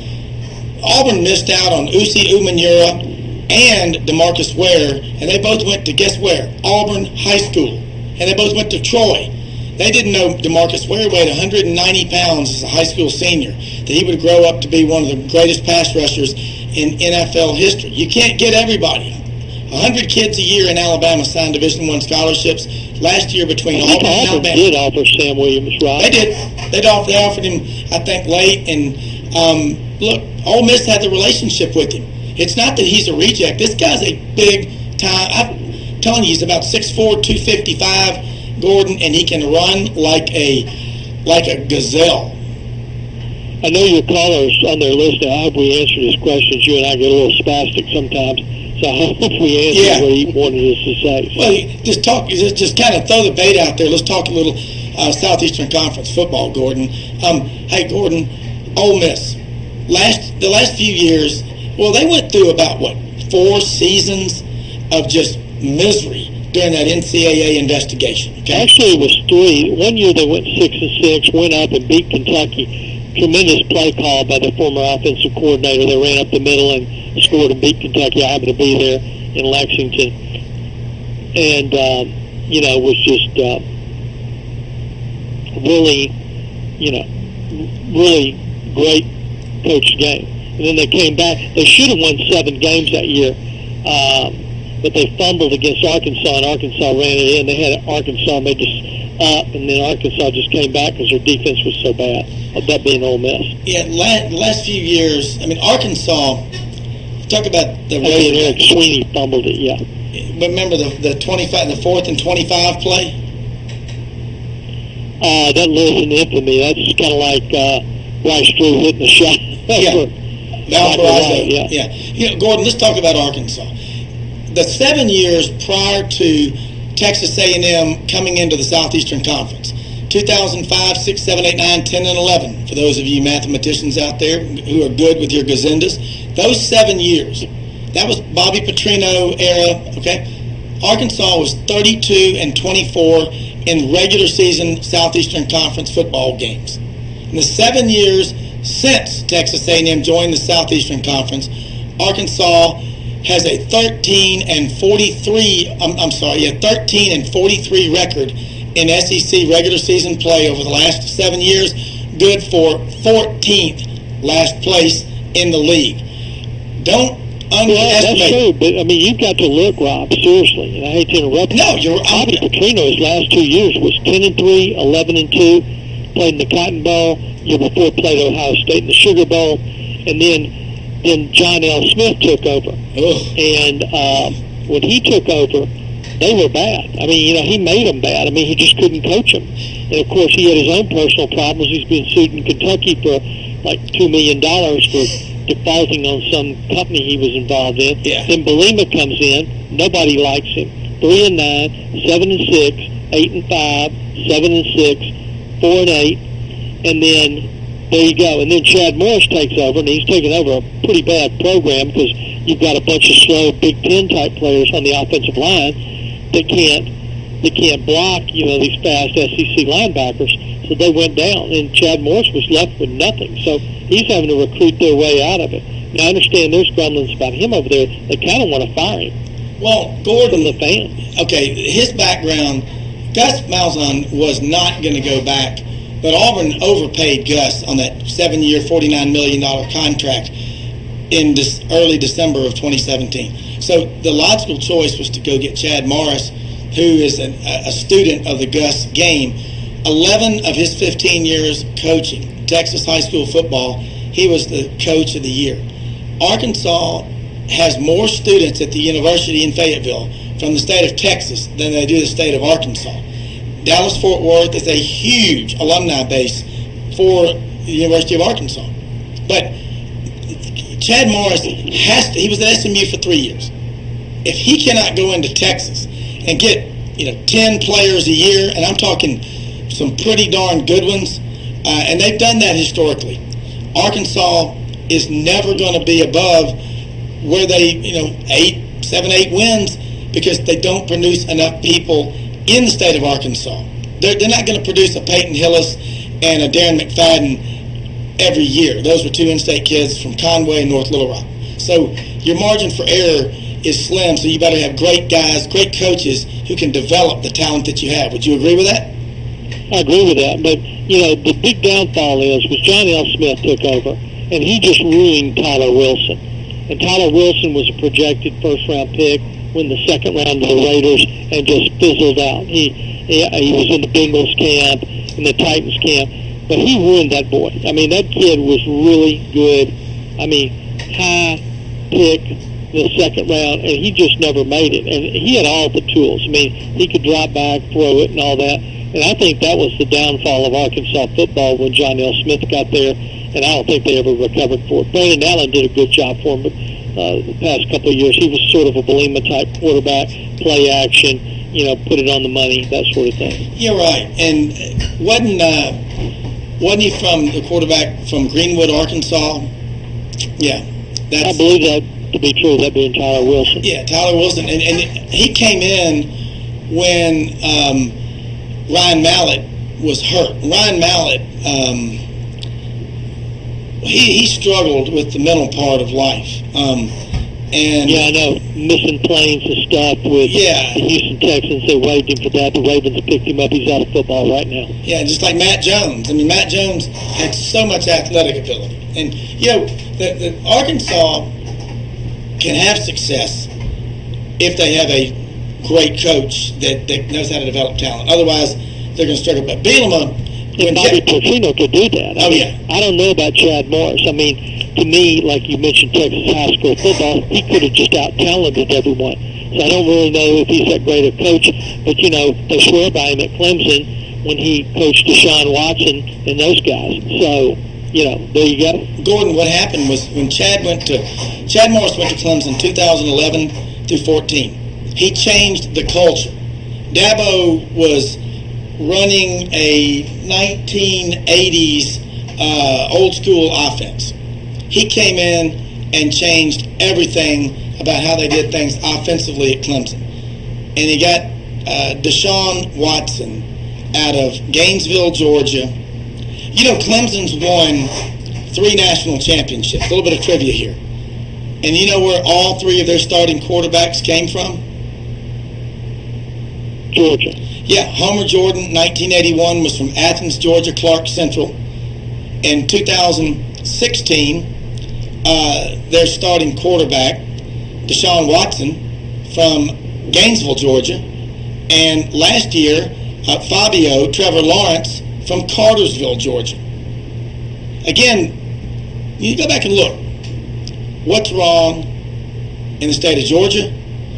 Speaker 1: Auburn missed out on Usi Umanura and DeMarcus Ware, and they both went to, guess where? Auburn High School. And they both went to Troy. They didn't know DeMarcus Ware weighed 190 pounds as a high school senior, that he would grow up to be one of the greatest pass rushers in NFL history. You can't get everybody. 100 kids a year in Alabama signed Division I scholarships last year between Auburn and Alabama.
Speaker 2: Did offer Sam Williams, right?
Speaker 1: They did. They offered him, I think, late. And look, Ole Miss had the relationship with him. It's not that he's a reject. This guy's a big time. I'm telling you, he's about 6'4", 255, Gordon, and he can run like a gazelle.
Speaker 2: I know your callers on their list. I hope we answered his questions. You and I get a little spastic sometimes. So I hope we answered what he wanted us to say. So.
Speaker 1: Well, just kind of throw the bait out there. Let's talk a little Southeastern Conference football, Gordon. Hey, Gordon, Ole Miss. The last few years, well, they went through about, 4 seasons of just misery during that NCAA investigation. Okay?
Speaker 2: Actually, it was 3. One year they went 6-6, went up and beat Kentucky. Tremendous play call by the former offensive coordinator. They ran up the middle and scored and beat Kentucky. I happened to be there in Lexington. And, it was just really great coached game. And then they came back. They should have won 7 games that year, but they fumbled against Arkansas, and Arkansas ran it in. They had Arkansas made this up, and then Arkansas just came back because their defense was so bad. That being Ole Miss.
Speaker 1: Yeah, last few years, Arkansas, talk about the
Speaker 2: way Eric Sweeney fumbled it, yeah.
Speaker 1: Remember the 4th and 25 play?
Speaker 2: That lives in infamy. That's kind of like Rice Drew hitting the shot.
Speaker 1: Yeah. Gordon, let's talk about Arkansas. The 7 years prior to Texas A&M coming into the Southeastern Conference, 2005, 6, 7, 8, 9, 10, and 11. For those of you mathematicians out there who are good with your gazendas, those 7 years, that was Bobby Petrino era, okay? Arkansas was 32-24 in regular season Southeastern Conference football games. In the 7 years since Texas A&M joined the Southeastern Conference, Arkansas has a 13-43 record in SEC regular season play over the last 7 years, good for 14th last place in the league. Don't underestimate.
Speaker 2: That's true, but I mean, you've got to look, Rob, seriously, and I hate to interrupt you.
Speaker 1: No, you're
Speaker 2: Bobby Petrino, his last 2 years was 10-3, 11-2, played in the Cotton Bowl. Year before, played Ohio State in the Sugar Bowl, and then John L. Smith took over.
Speaker 1: Ugh.
Speaker 2: And when he took over, they were bad. I mean, he made them bad. I mean, he just couldn't coach them. And, of course, he had his own personal problems. He's been sued in Kentucky for like $2 million for defaulting on some company he was involved in.
Speaker 1: Yeah.
Speaker 2: Then Belima comes in. Nobody likes him. 3-9, 7-6, 8-5, 7-6, 4-8. And then there you go. And then Chad Morris takes over, and he's taken over a pretty bad program because you've got a bunch of slow Big Ten type players on the offensive line that can't block, these fast SEC linebackers. So they went down, and Chad Morris was left with nothing. So he's having to recruit their way out of it. Now I understand there's grumblings about him over there. They kind of want to fire him.
Speaker 1: Well, Gordon,
Speaker 2: from the fans.
Speaker 1: Okay, his background, Gus Malzahn was not going to go back. But Auburn overpaid Gus on that 7-year, $49 million contract in early December of 2017. So the logical choice was to go get Chad Morris, who is a student of the Gus game. 11 of his 15 years coaching Texas high school football, he was the coach of the year. Arkansas has more students at the university in Fayetteville from the state of Texas than they do the state of Arkansas. Dallas-Fort Worth is a huge alumni base for the University of Arkansas. But Chad Morris he was at SMU for 3 years. If he cannot go into Texas and get 10 players a year, and I'm talking some pretty darn good ones, and they've done that historically. Arkansas is never going to be above where they, 7, 8 wins because they don't produce enough people in the state of Arkansas. They're not going to produce a Peyton Hillis and a Darren McFadden every year. Those were 2 in-state kids from Conway and North Little Rock. So your margin for error is slim, so you better have great guys, great coaches who can develop the talent that you have. Would you agree with that?
Speaker 2: I agree with that, but, the big downfall was John L. Smith took over, and he just ruined Tyler Wilson. And Tyler Wilson was a projected first-round pick, win the second round of the Raiders, and just fizzled out. He was in the Bengals camp, in the Titans camp, but he ruined that boy. I mean, that kid was really good. I mean, high pick the second round, and he just never made it. And he had all the tools. I mean, he could drop back, throw it, and all that. And I think that was the downfall of Arkansas football when John L. Smith got there, and I don't think they ever recovered for it. Brandon Allen did a good job for him, but the past couple of years, he was sort of a Belima-type quarterback, play action, put it on the money, that sort of thing.
Speaker 1: You're right. And wasn't he from the quarterback from Greenwood, Arkansas? Yeah.
Speaker 2: I believe that to be true, that being Tyler Wilson.
Speaker 1: Yeah, Tyler Wilson. And he came in when Ryan Mallett was hurt. Ryan Mallett, he struggled with the mental part of life. And
Speaker 2: yeah, I know, missing planes and stuff with the Houston Texans. They waived him for that. The Ravens picked him up. He's out of football right now.
Speaker 1: Yeah, just like Matt Jones. I mean, Matt Jones had so much athletic ability. And, the Arkansas can have success if they have a great coach that knows how to develop talent. Otherwise, they're going to struggle. But Bielema...
Speaker 2: And Bobby Petrino could do that. I don't know about Chad Morris. I mean, to me, like you mentioned, Texas high school football, he could have just out-talented everyone. So I don't really know if he's that great a coach. But, they swear by him at Clemson when he coached Deshaun Watson and those guys. So, there you go.
Speaker 1: Gordon, what happened was when Chad Morris went to Clemson 2011 through 14, he changed the culture. Dabo was running a 1980s old school offense. He came in and changed everything about how they did things offensively at Clemson. And he got Deshaun Watson out of Gainesville, Georgia. You know, Clemson's won 3 national championships. A little bit of trivia here. And you know where all 3 of their starting quarterbacks came from?
Speaker 2: Georgia.
Speaker 1: Yeah, Homer Jordan, 1981, was from Athens, Georgia, Clark Central. In 2016, their starting quarterback, Deshaun Watson, from Gainesville, Georgia. And last year, Trevor Lawrence, from Cartersville, Georgia. Again, you go back and look. What's wrong in the state of Georgia?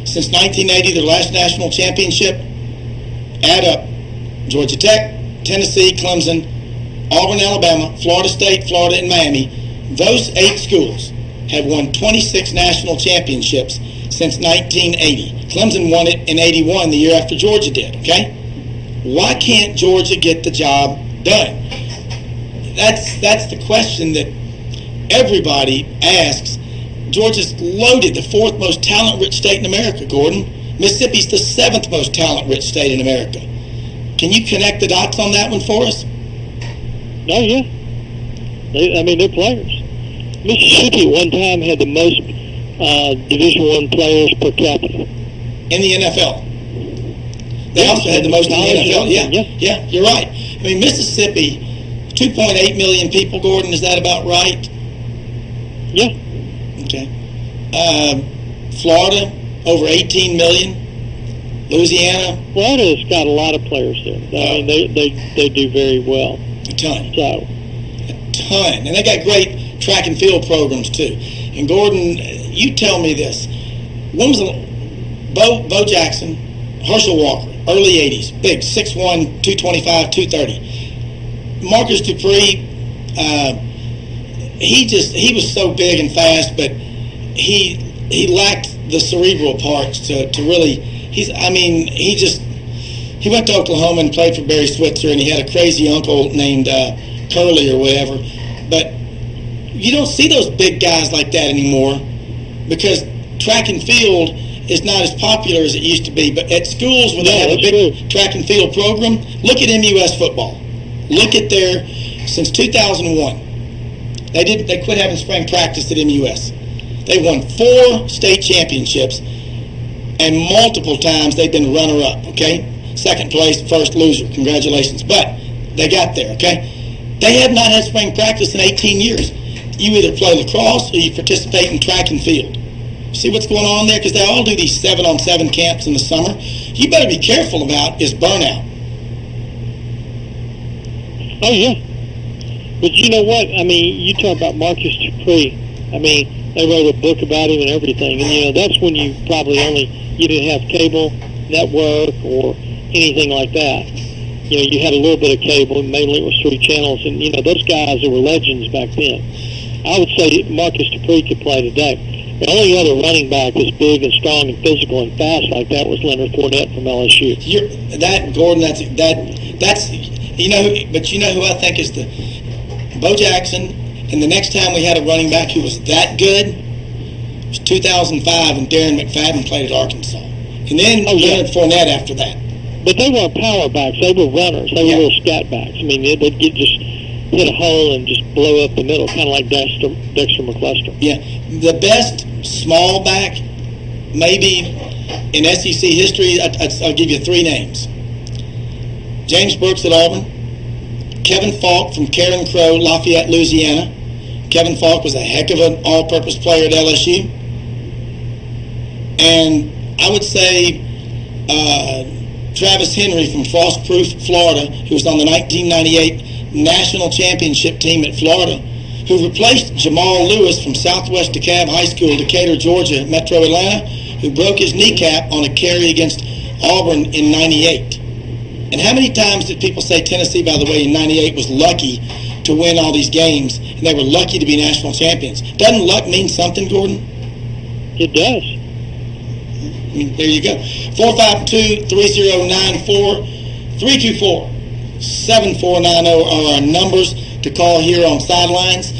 Speaker 1: Since 1980, their last national championship, add up Georgia Tech, Tennessee, Clemson, Auburn, Alabama, Florida State, Florida, and Miami. Those 8 schools have won 26 national championships since 1980. Clemson won it in 81, the year after Georgia did, okay? Why can't Georgia get the job done? That's the question that everybody asks. Georgia's loaded, the 4th most talent-rich state in America, Gordon. Mississippi's the 7th most talent-rich state in America. Can you connect the dots on that one for us?
Speaker 2: Oh, yeah. They're players. Mississippi at one time had the most Division I players per capita.
Speaker 1: In the NFL. They also had the most in the NFL. Yeah, you're right. I mean, Mississippi, 2.8 million people, Gordon, is that about right?
Speaker 2: Yeah.
Speaker 1: Okay. Florida, over 18 million. Louisiana.
Speaker 2: Florida's got a lot of players there. I mean, they do very well.
Speaker 1: A ton.
Speaker 2: So.
Speaker 1: A ton. And they got great track and field programs, too. And, Gordon, you tell me this. When was Bo Jackson, Herschel Walker, early 80s, big, 6'1", 225, 230. Marcus Dupree, he was so big and fast, but he lacked the cerebral parts to really. He went to Oklahoma and played for Barry Switzer, and he had a crazy uncle named Curly or whatever. But you don't see those big guys like that anymore because track and field is not as popular as it used to be. But at schools where they have a big track and field program, look at MUS football. Look at since 2001. They quit having spring practice at MUS. They won 4 state championships, and multiple times they've been runner-up, okay? 2nd place, first loser. Congratulations. But they got there, okay? They have not had spring practice in 18 years. You either play lacrosse or you participate in track and field. See what's going on there? Because they all do these 7-on-7 camps in the summer. You better be careful about is burnout.
Speaker 2: Oh, yeah. But you know what? I mean, you talk about Marcus Dupree. I mean, they wrote a book about him and everything. And, that's when you probably you didn't have cable network or anything like that. You had a little bit of cable, mainly it was 3 channels. And, those guys that were legends back then. I would say Marcus Dupree could play today. The only other running back as big and strong and physical and fast like that was Leonard Fournette from LSU.
Speaker 1: Gordon, that's but you know who I think is the Bo Jackson, and the next time we had a running back who was that good it was 2005 when Darren McFadden played at Arkansas. And then Leonard Fournette after that.
Speaker 2: But they weren't power backs. They were runners. They were little scat backs. I mean, they'd just hit a hole and just blow up the middle, kind of like Dexter McCluster.
Speaker 1: Yeah. The best small back, maybe in SEC history, I'll give you 3 names. James Brooks at Auburn, Kevin Falk from Karen Crow, Lafayette, Louisiana. Kevin Falk was a heck of an all-purpose player at LSU. And I would say Travis Henry from Frostproof, Florida, who was on the 1998 National Championship team at Florida, who replaced Jamal Lewis from Southwest DeKalb High School, Decatur, Georgia, Metro Atlanta, who broke his kneecap on a carry against Auburn in 98. And how many times did people say Tennessee, by the way, in 98 was lucky to win all these games, and they were lucky to be national champions? Doesn't luck mean something, Gordon?
Speaker 2: It does.
Speaker 1: I mean, there you go. 452-3094, 324-7490 are our numbers to call here on Sidelines.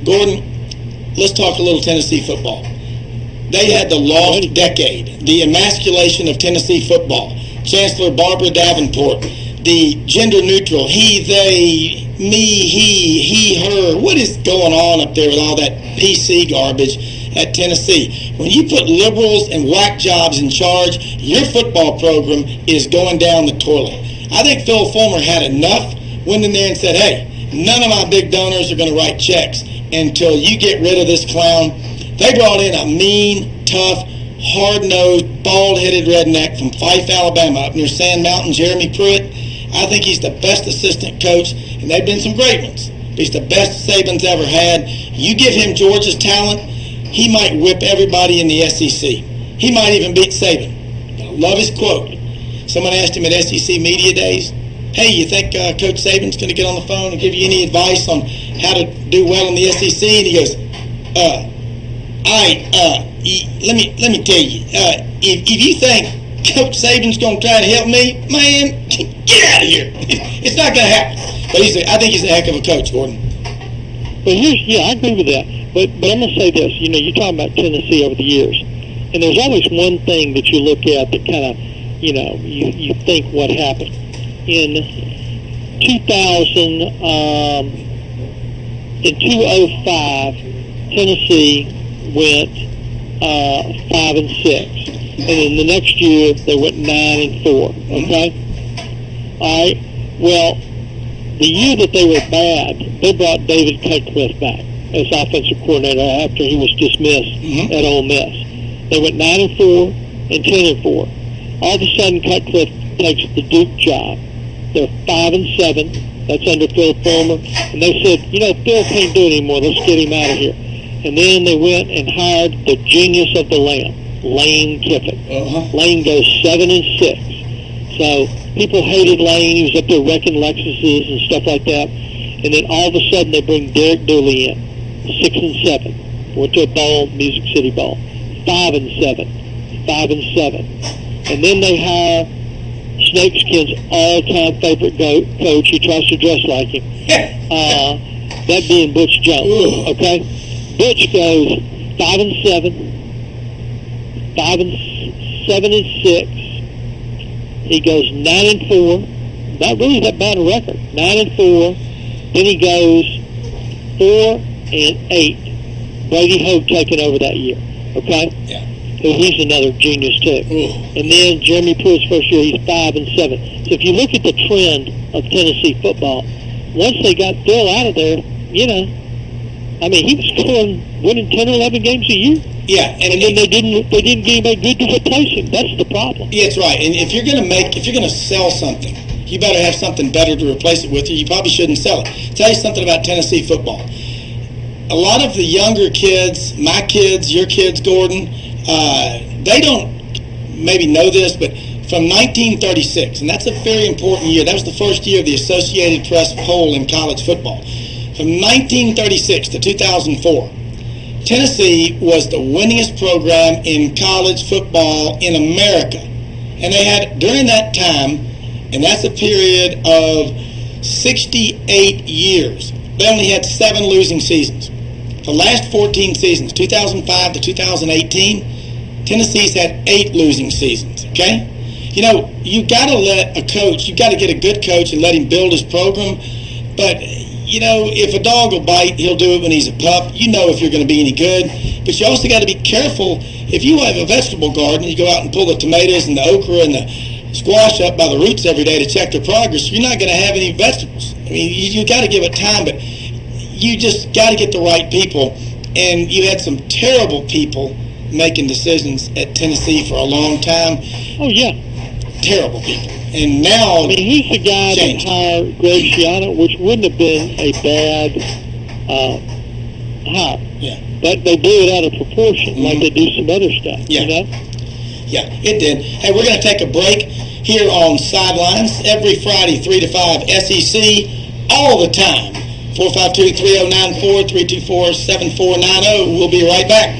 Speaker 1: Gordon, let's talk a little Tennessee football. They had the lost decade, the emasculation of Tennessee football. Chancellor Barbara Davenport, the gender-neutral he, they, me, he, her. What is going on up there with all that PC garbage at Tennessee? When you put liberals and whack jobs in charge, your football program is going down the toilet. I think Phil Fulmer had enough, went in there and said, hey, none of my big donors are going to write checks until you get rid of this clown. They brought in a mean, tough, hard-nosed, bald-headed redneck from Fife, Alabama, up near Sand Mountain, Jeremy Pruitt. I think he's the best assistant coach, and they've been some great ones. He's the best Saban's ever had. You give him Georgia's talent, he might whip everybody in the SEC. He might even beat Saban. I love his quote. Someone asked him at SEC Media Days, hey, you think Coach Saban's going to get on the phone and give you any advice on how to do well in the SEC? And he goes, let me tell you, if you think Coach Saban's going to try to help me, man, get out of here. It's not going to happen. But I think he's a heck of a coach, Gordon.
Speaker 2: But I agree with that. But I'm going to say this. You know, you're talking about Tennessee over the years, and there's always one thing that you look at that kind of, you think what happened. In 2005, Tennessee went 5-6, and then the next year they went 9-4. Okay, all right. Well, the year that they were bad, they brought David Cutcliffe back as offensive coordinator after he was dismissed at Ole Miss. They went 9-4 and 10-4. All of a sudden, Cutcliffe takes the Duke job. They're 5-7. That's under Phil Fulmer. And they said, Phil can't do it anymore. Let's get him out of here. And then they went and hired the genius of the land, Lane Kiffin. Lane goes 7-6. So people hated Lane. He was up there wrecking Lexuses and stuff like that. And then all of a sudden they bring Derek Dooley in, 6-7. Went to a bowl, Music City Bowl, 5-7. And then they hire Snakeskin's all-time favorite coach. He tries to dress like him. That being Butch Jones. Okay, Butch goes 5-7, 7-6. He goes 9-4. Not really that bad a record. 9-4. Then he goes 4-8. Brady Hoke taking over that year. Okay.
Speaker 1: Yeah.
Speaker 2: He's another genius too. And then Jeremy Pruitt's first year, he's 5-7. So if you look at the trend of Tennessee football, once they got Phil out of there, he was winning 10 or 11 games a year.
Speaker 1: Yeah,
Speaker 2: and then they didn't get anybody good to replace him. That's the problem.
Speaker 1: Yeah, that's right. And if you're going to sell something, you better have something better to replace it with, or you probably shouldn't sell it. Tell you something about Tennessee football. A lot of the younger kids, my kids, your kids, Gordon, they don't maybe know this, but from 1936, and that's a very important year. That was the first year of the Associated Press poll in college football. From 1936 to 2004, Tennessee was the winningest program in college football in America. And they had, during that time, and that's a period of 68 years, they only had 7 losing seasons. The last 14 seasons, 2005 to 2018, Tennessee's had 8 losing seasons, okay? You got to let a coach, you got to get a good coach and let him build his program. But, if a dog will bite, he'll do it when he's a pup. If you're going to be any good. But you also got to be careful. If you have a vegetable garden, you go out and pull the tomatoes and the okra and the squash up by the roots every day to check their progress, you're not going to have any vegetables. I mean, you got to give it time, but you just got to get the right people. And you had some terrible people making decisions at Tennessee for a long time.
Speaker 2: Oh, yeah.
Speaker 1: Terrible people. And now,
Speaker 2: he's the guy that hired Greg Schiano, which wouldn't have been a bad hire.
Speaker 1: Yeah.
Speaker 2: But they blew it out of proportion, like they do some other stuff,
Speaker 1: Yeah, it did. Hey, we're going to take a break here on Sidelines every Friday, 3 to 5, SEC, all the time. 452-3094, 324-7490. We'll be right back.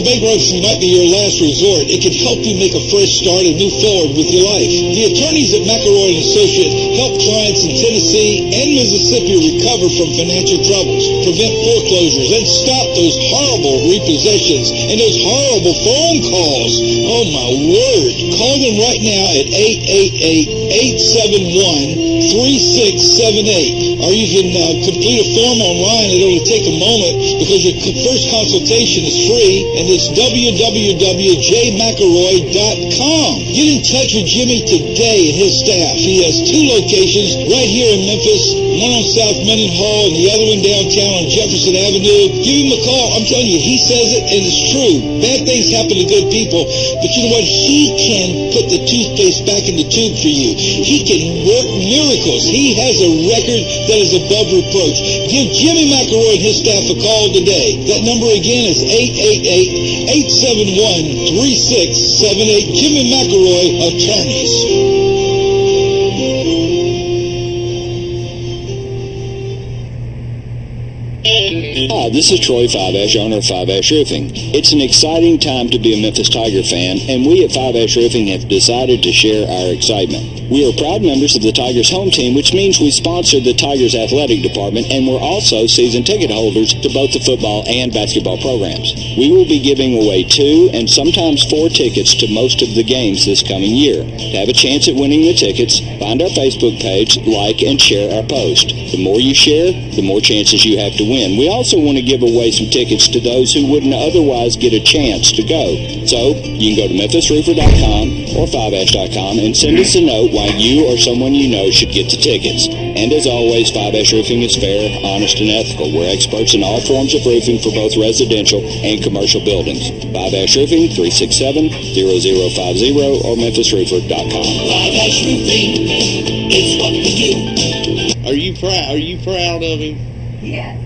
Speaker 7: Although bankruptcy might be your last resort, it can help you make a fresh start and move forward with your life. The attorneys at McElroy & Associates help clients in Tennessee and Mississippi recover from financial troubles, prevent foreclosures, and stop those horrible repossessions and those horrible phone calls. Oh, my word. Call them right now at 888-871-3678. Or you can complete a form online. It only take a moment because the first consultation is free, and it's www.jmcElroy.com. Get in touch with Jimmy today and his staff. He has 2 locations right here in Memphis, one on South Mendenhall and the other one downtown on Jefferson Avenue. Give him a call. I'm telling you, he says it, and it's true. Bad things happen to good people, but you know what? He can put the toothpaste back in the tube for you. He can work miracles. He has a record that is above reproach. Give Jimmy McElroy and his staff a call today. That number again is 888-871-3678. Jimmy McElroy, Attorneys.
Speaker 8: Hi, this is Troy Five-Ash, owner of Five-Ash Roofing. It's an exciting time to be a Memphis Tiger fan, and we at Five-Ash Roofing have decided to share our excitement. We are proud members of the Tigers home team, which means we sponsor the Tigers athletic department, and we're also season ticket holders to both the football and basketball programs. We will be giving away 2 and sometimes 4 tickets to most of the games this coming year. To have a chance at winning the tickets, find our Facebook page, like, and share our post. The more you share, the more chances you have to win. We also want to give away some tickets to those who wouldn't otherwise get a chance to go. So, you can go to memphisroofer.com or 5ash.com and send us a note why you or someone you know should get the tickets. And as always, 5Ash Roofing is fair, honest, and ethical. We're experts in all forms of roofing for both residential and commercial buildings. 5Ash Roofing, 367-0050 or memphisroofer.com.
Speaker 4: 5Ash Roofing, it's what we do.
Speaker 5: Are you proud of him?
Speaker 9: Yes.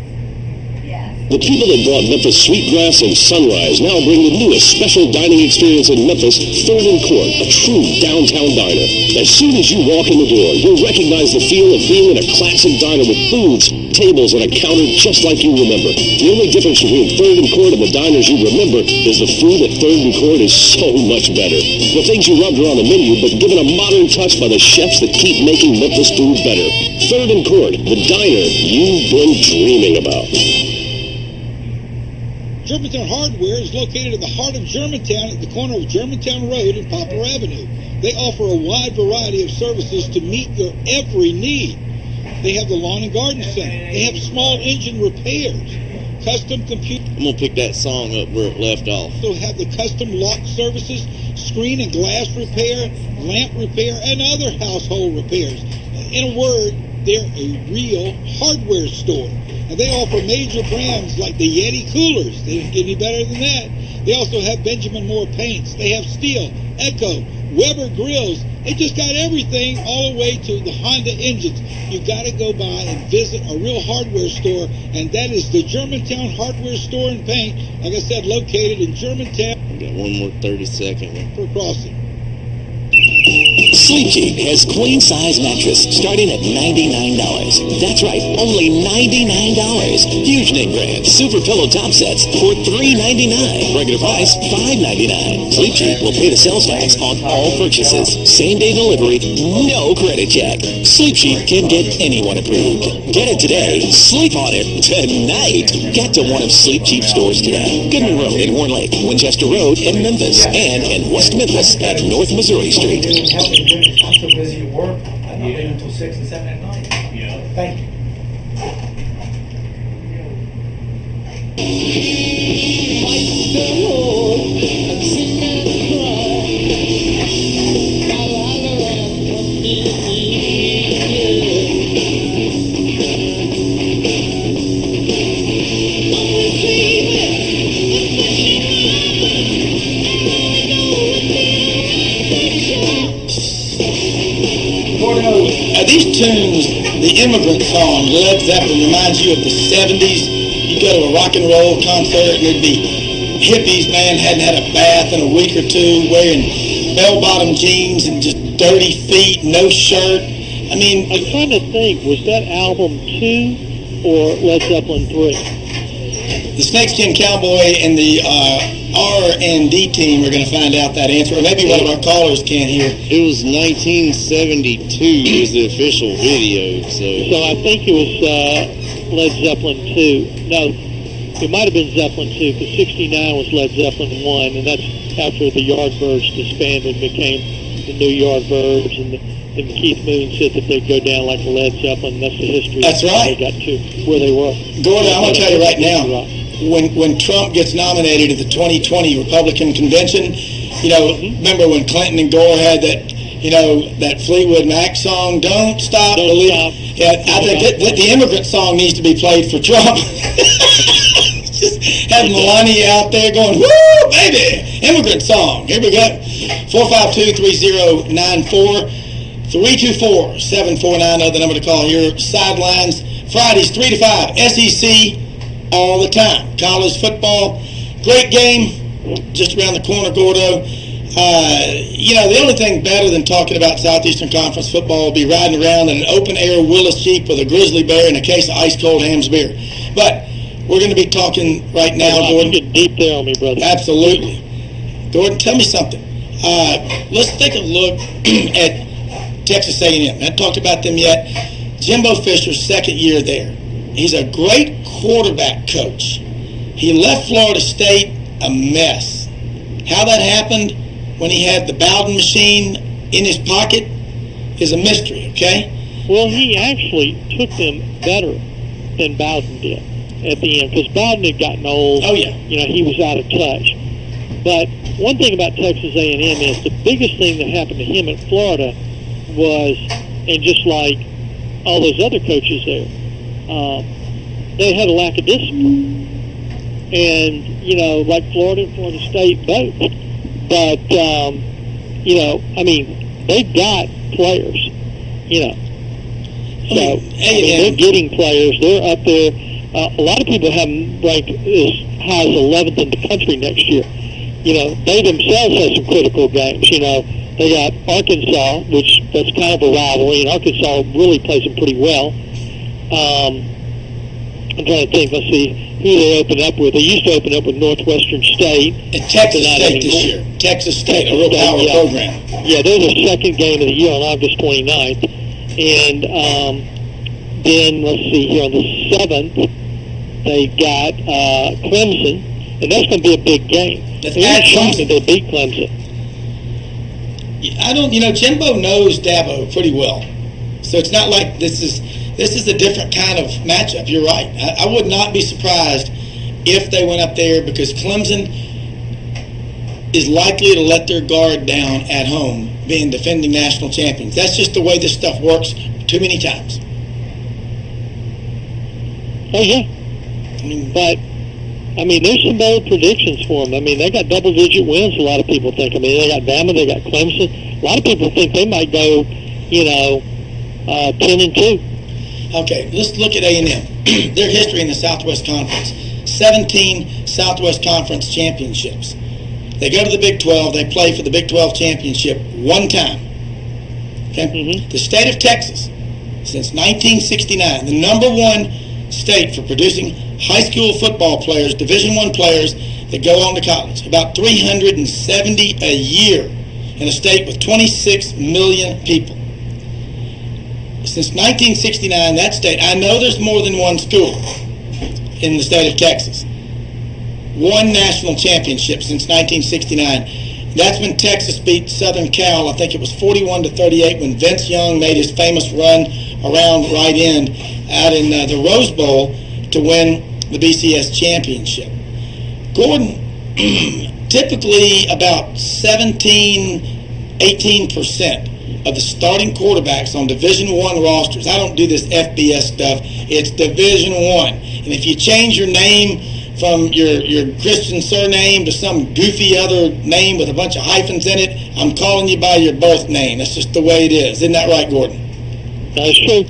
Speaker 10: The people that brought Memphis Sweetgrass and Sunrise now bring the newest special dining experience in Memphis, Third and Court, a true downtown diner. As soon as you walk in the door, you'll recognize the feel of being in a classic diner with foods, tables, and a counter just like you remember. The only difference between Third and Court and the diners you remember is the food at Third and Court is so much better. The things you loved are on the menu, but given a modern touch by the chefs that keep making Memphis food better. Third and Court, the diner you've been dreaming about.
Speaker 7: Germantown Hardware is located in the heart of Germantown at the corner of Germantown Road and Poplar Avenue. They offer a wide variety of services to meet your every need. They have the lawn and garden center. They have small engine repairs, custom computer.
Speaker 5: I'm going to pick that song up where it left off.
Speaker 7: Also have the custom lock services, screen and glass repair, lamp repair, and other household repairs. In a word, they're a real hardware store. And they offer major brands like the Yeti coolers. They don't get any better than that. They also have Benjamin Moore paints. They have Steel, Echo, Weber grills. They just got everything all the way to the Honda engines. You got to go by and visit a real hardware store, and that is the Germantown Hardware Store and Paint. Like I said, located in Germantown.
Speaker 5: I got one more 30-second one.
Speaker 7: For crossing.
Speaker 10: Sleep Cheap has queen-size mattress starting at $99. That's right, only $99. Huge name brand Super Pillow top sets for $3.99. Regular price $5.99. Sleep Cheap will pay the sales tax on all purchases. Same-day delivery, no credit check. Sleep Cheap can get anyone approved. Get it today. Sleep on it tonight. Get to one of Sleep Cheap stores today. Goodman Road in Horn Lake, Winchester Road in Memphis, and in West Memphis at North Missouri Street.
Speaker 11: I'm so busy at work, I'm not in until 6 and 7 at night. Yeah. Thank you.
Speaker 1: These tunes, the immigrant song, Led Zeppelin, reminds you of the 70s. You go to a rock and roll concert and there'd be hippies, man, hadn't had a bath in a week or two, wearing bell-bottom jeans and just dirty feet, no shirt. I mean,
Speaker 2: I'm trying to think, was that album 2 or Led Zeppelin 3?
Speaker 1: The Snakeskin Cowboy and the R&D team are going to find out that answer, or maybe one of our callers can here.
Speaker 5: It was 1972 was the official video, so
Speaker 2: I think it was Led Zeppelin 2. No, it might have been Zeppelin 2, because 69 was Led Zeppelin 1, and that's after the Yardbirds disbanded and became the New Yardbirds, and Keith Moon said that they'd go down like Led Zeppelin. That's the history.
Speaker 1: That's right.
Speaker 2: They got to where they were.
Speaker 1: Gordon, I'm going to tell you right now, when Trump gets nominated at the 2020 Republican convention, remember when Clinton and Gore had that, that Fleetwood Mac song, "Don't Stop Believing"? Yeah, I think that the immigrant song needs to be played for Trump. Just have Melania out there going, "Woo, baby!" Immigrant song. Here we go. 452-3094. 324-7490, the number to call here. Sidelines, Fridays 3 to 5, SEC all the time. College football, great game, just around the corner, Gordo. The only thing better than talking about Southeastern Conference football will be riding around in an open-air Willis Jeep with a grizzly bear and a case of ice-cold Hamm's beer. But we're going to be talking right now, Gordon.
Speaker 2: You get deep there on me, brother.
Speaker 1: Absolutely. Gordon, tell me something. Let's take a look at Texas A&M. I haven't talked about them yet. Jimbo Fisher's second year there. He's a great quarterback coach. He left Florida State a mess. How that happened when he had the Bowden machine in his pocket is a mystery, okay?
Speaker 2: Well, he actually took them better than Bowden did at the end, because Bowden had gotten old.
Speaker 1: Oh, yeah.
Speaker 2: He was out of touch. But one thing about Texas A&M is the biggest thing that happened to him at Florida was, and just like all those other coaches there, they had a lack of discipline. And, like Florida and Florida State both. But, they've got players, So, they're getting players. They're up there. A lot of people have them ranked as high as 11th in the country next year. They themselves have some critical games, They got Arkansas, which that's kind of a rivalry, and Arkansas really plays them pretty well. I'm trying to think. Let's see who they open up with. They used to open up with Northwestern State.
Speaker 1: And Texas State this year. Texas State, a real power program.
Speaker 2: Yeah, they're the second game of the year on August 29th. And then, let's see, here on the 7th, they got Clemson, and that's going to be a big game.
Speaker 1: That's at Clemson.
Speaker 2: They beat Clemson.
Speaker 1: Jimbo knows Dabo pretty well. So it's not like this is a different kind of matchup. You're right. I would not be surprised if they went up there, because Clemson is likely to let their guard down at home, being defending national champions. That's just the way this stuff works too many times.
Speaker 2: Oh, yeah. But there's some bold predictions for them. They got double-digit wins, a lot of people think. They got Bama, they got Clemson. A lot of people think they might go, 10-2.
Speaker 1: Okay, let's look at A&M. Their history in the Southwest Conference. 17 Southwest Conference championships. They go to the Big 12. They play for the Big 12 championship one time. Okay? Mm-hmm. The state of Texas, since 1969, the number one state for producing high school football players, Division I players that go on to college. About 370 a year in a state with 26 million people. Since 1969, that state, I know there's more than one school in the state of Texas. One national championship since 1969. That's when Texas beat Southern Cal. I think it was 41-38 when Vince Young made his famous run around right end out in the Rose Bowl to win the BCS championship. Gordon, typically about 18% of the starting quarterbacks on Division I rosters. I don't do this FBS stuff. It's Division I. And if you change your name from your Christian surname to some goofy other name with a bunch of hyphens in it, I'm calling you by your birth name. That's just the way it is. Isn't that right, Gordon?
Speaker 2: That's true.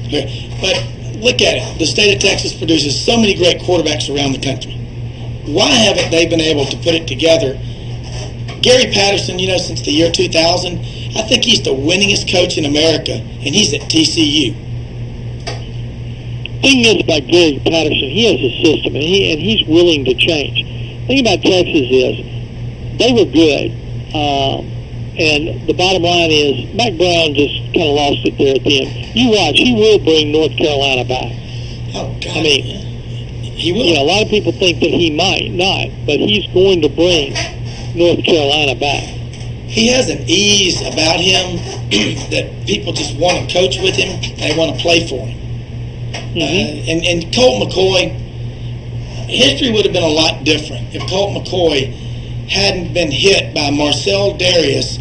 Speaker 1: But look at it. The state of Texas produces so many great quarterbacks around the country. Why haven't they been able to put it together? Gary Patterson, since the year 2000, I think he's the winningest coach in America, and he's at TCU.
Speaker 2: The thing is about Gary Patterson, he has a system, and he's willing to change. The thing about Texas is they were good. And the bottom line is, Mac Brown just kind of lost it there at the end. You watch, he will bring North Carolina back.
Speaker 1: Oh, God.
Speaker 2: I mean,
Speaker 1: he will.
Speaker 2: You know, a lot of people think that he might not, but he's going to bring North Carolina back.
Speaker 1: He has an ease about him that people just want to coach with him. They want to play for him. And Colt McCoy, history would have been a lot different if Colt McCoy hadn't been hit by Marcel Darius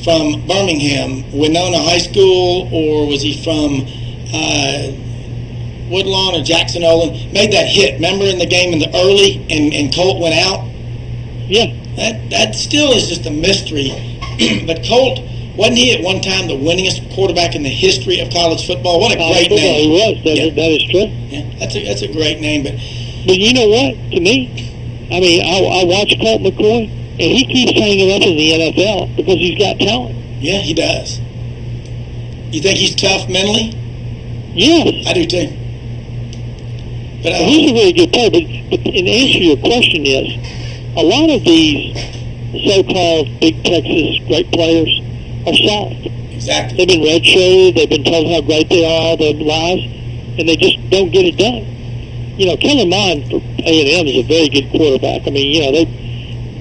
Speaker 1: from Birmingham, Winona High School, or was he from Woodlawn or Jackson Olin? Made that hit, remember, in the game in the early, and Colt went out?
Speaker 2: Yeah.
Speaker 1: That still is just a mystery. But Colt, wasn't he at one time the winningest quarterback in the history of college football? What a great name.
Speaker 2: He was. That is true.
Speaker 1: Yeah, that's a great name. But
Speaker 2: you know what? To me, I mean, I watch Colt McCoy, and he keeps hanging up in the NFL because he's got talent.
Speaker 1: Yeah, he does. You think he's tough mentally?
Speaker 2: Yes.
Speaker 1: I do too. But
Speaker 2: he's a really good player. But in answer to your question is, a lot of these so-called big Texas great players are soft.
Speaker 1: Exactly.
Speaker 2: They've been redshirted. They've been told how great they are all their lives, and they just don't get it done. You know, Kellen Mond for A&M is a very good quarterback. I mean, you know,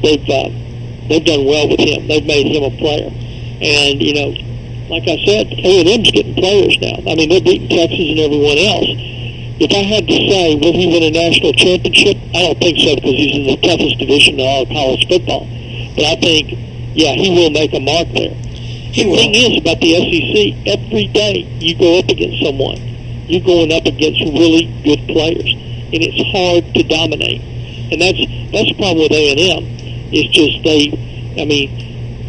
Speaker 2: they've done well with him. They've made him a player, and you know, like I said, A&M's getting players now. I mean, they're beating Texas and everyone else. If I had to say, will he win a national championship? I don't think so, because he's in the toughest division of all college football. But I think, yeah, he will make a mark there. The thing is about the SEC, every day you go up against someone, you're going up against really good players, and it's hard to dominate. And that's the problem with A&M. It's just I mean,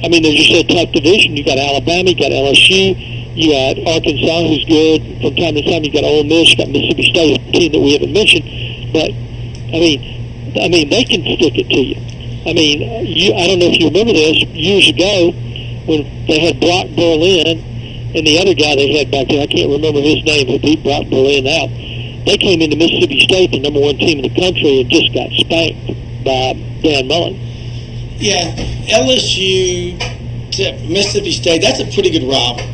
Speaker 2: there's just a tough division. You got Alabama, you got LSU, you got Arkansas, who's good. From time to time, you got Ole Miss, you got Mississippi State, a team that we haven't mentioned. But I mean, they can stick it to you. I mean, I don't know if you remember this years ago when they had Brock Berlin and the other guy they had back there. I can't remember his name, who beat Brock Berlin out. They came into Mississippi State, the number one team in the country, and just got spanked by Dan Mullen.
Speaker 1: Yeah, LSU to Mississippi State, that's a pretty good rivalry.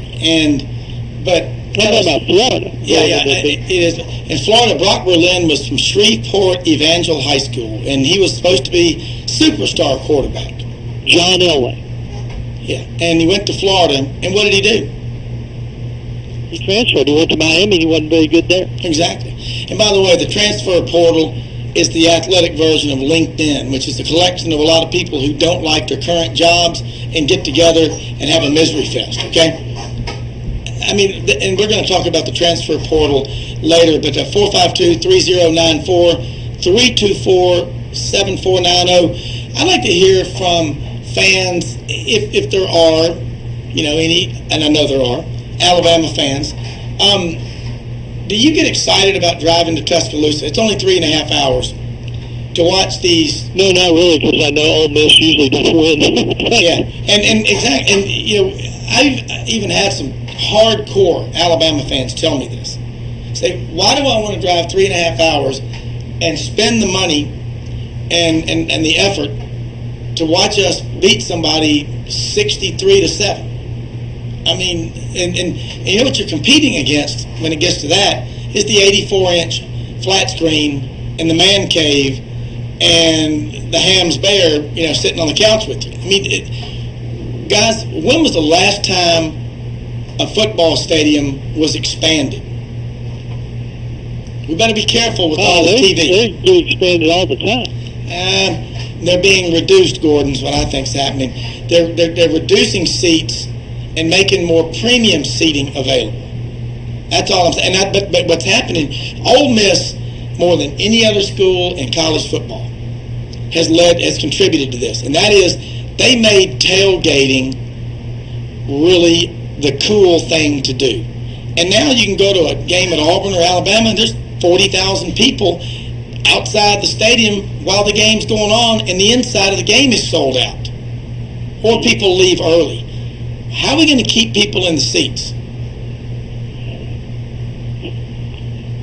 Speaker 1: But
Speaker 2: what about Florida?
Speaker 1: Yeah, it is. In Florida, Brock Berlin was from Shreveport Evangel High School, and he was supposed to be superstar quarterback.
Speaker 2: John Elway.
Speaker 1: Yeah, and he went to Florida, and what did he do?
Speaker 2: He transferred. He went to Miami, and he wasn't very good there.
Speaker 1: Exactly. And by the way, the transfer portal is the athletic version of LinkedIn, which is a collection of a lot of people who don't like their current jobs and get together and have a misery fest, okay? I mean, and we're going to talk about the transfer portal later, but 452-3094, 324-7490. I'd like to hear from fans, if there are, you know, any, and I know there are, Alabama fans. Do you get excited about driving to Tuscaloosa? It's only 3.5 hours to watch these.
Speaker 2: No, not really, because I know Ole Miss usually doesn't win.
Speaker 1: Yeah, and exactly, and you know, I've even had some hardcore Alabama fans tell me this. Say, why do I want to drive 3.5 hours and spend the money and the effort to watch us beat somebody 63-7? I mean, and you know what you're competing against when it gets to that is the 84-inch flat screen and the man cave and the Hams Bear, you know, sitting on the couch with you. I mean, guys, when was the last time a football stadium was expanded? We better be careful with all the TV.
Speaker 2: They get expanded all the time.
Speaker 1: They're being reduced, Gordon's what I think's happening. They're reducing seats and making more premium seating available. That's all I'm saying. But what's happening, Ole Miss, more than any other school in college football, has contributed to this. And that is, they made tailgating really the cool thing to do. And now you can go to a game at Auburn or Alabama, and there's 40,000 people outside the stadium while the game's going on, and the inside of the game is sold out. Or people leave early. How are we going to keep people in the seats?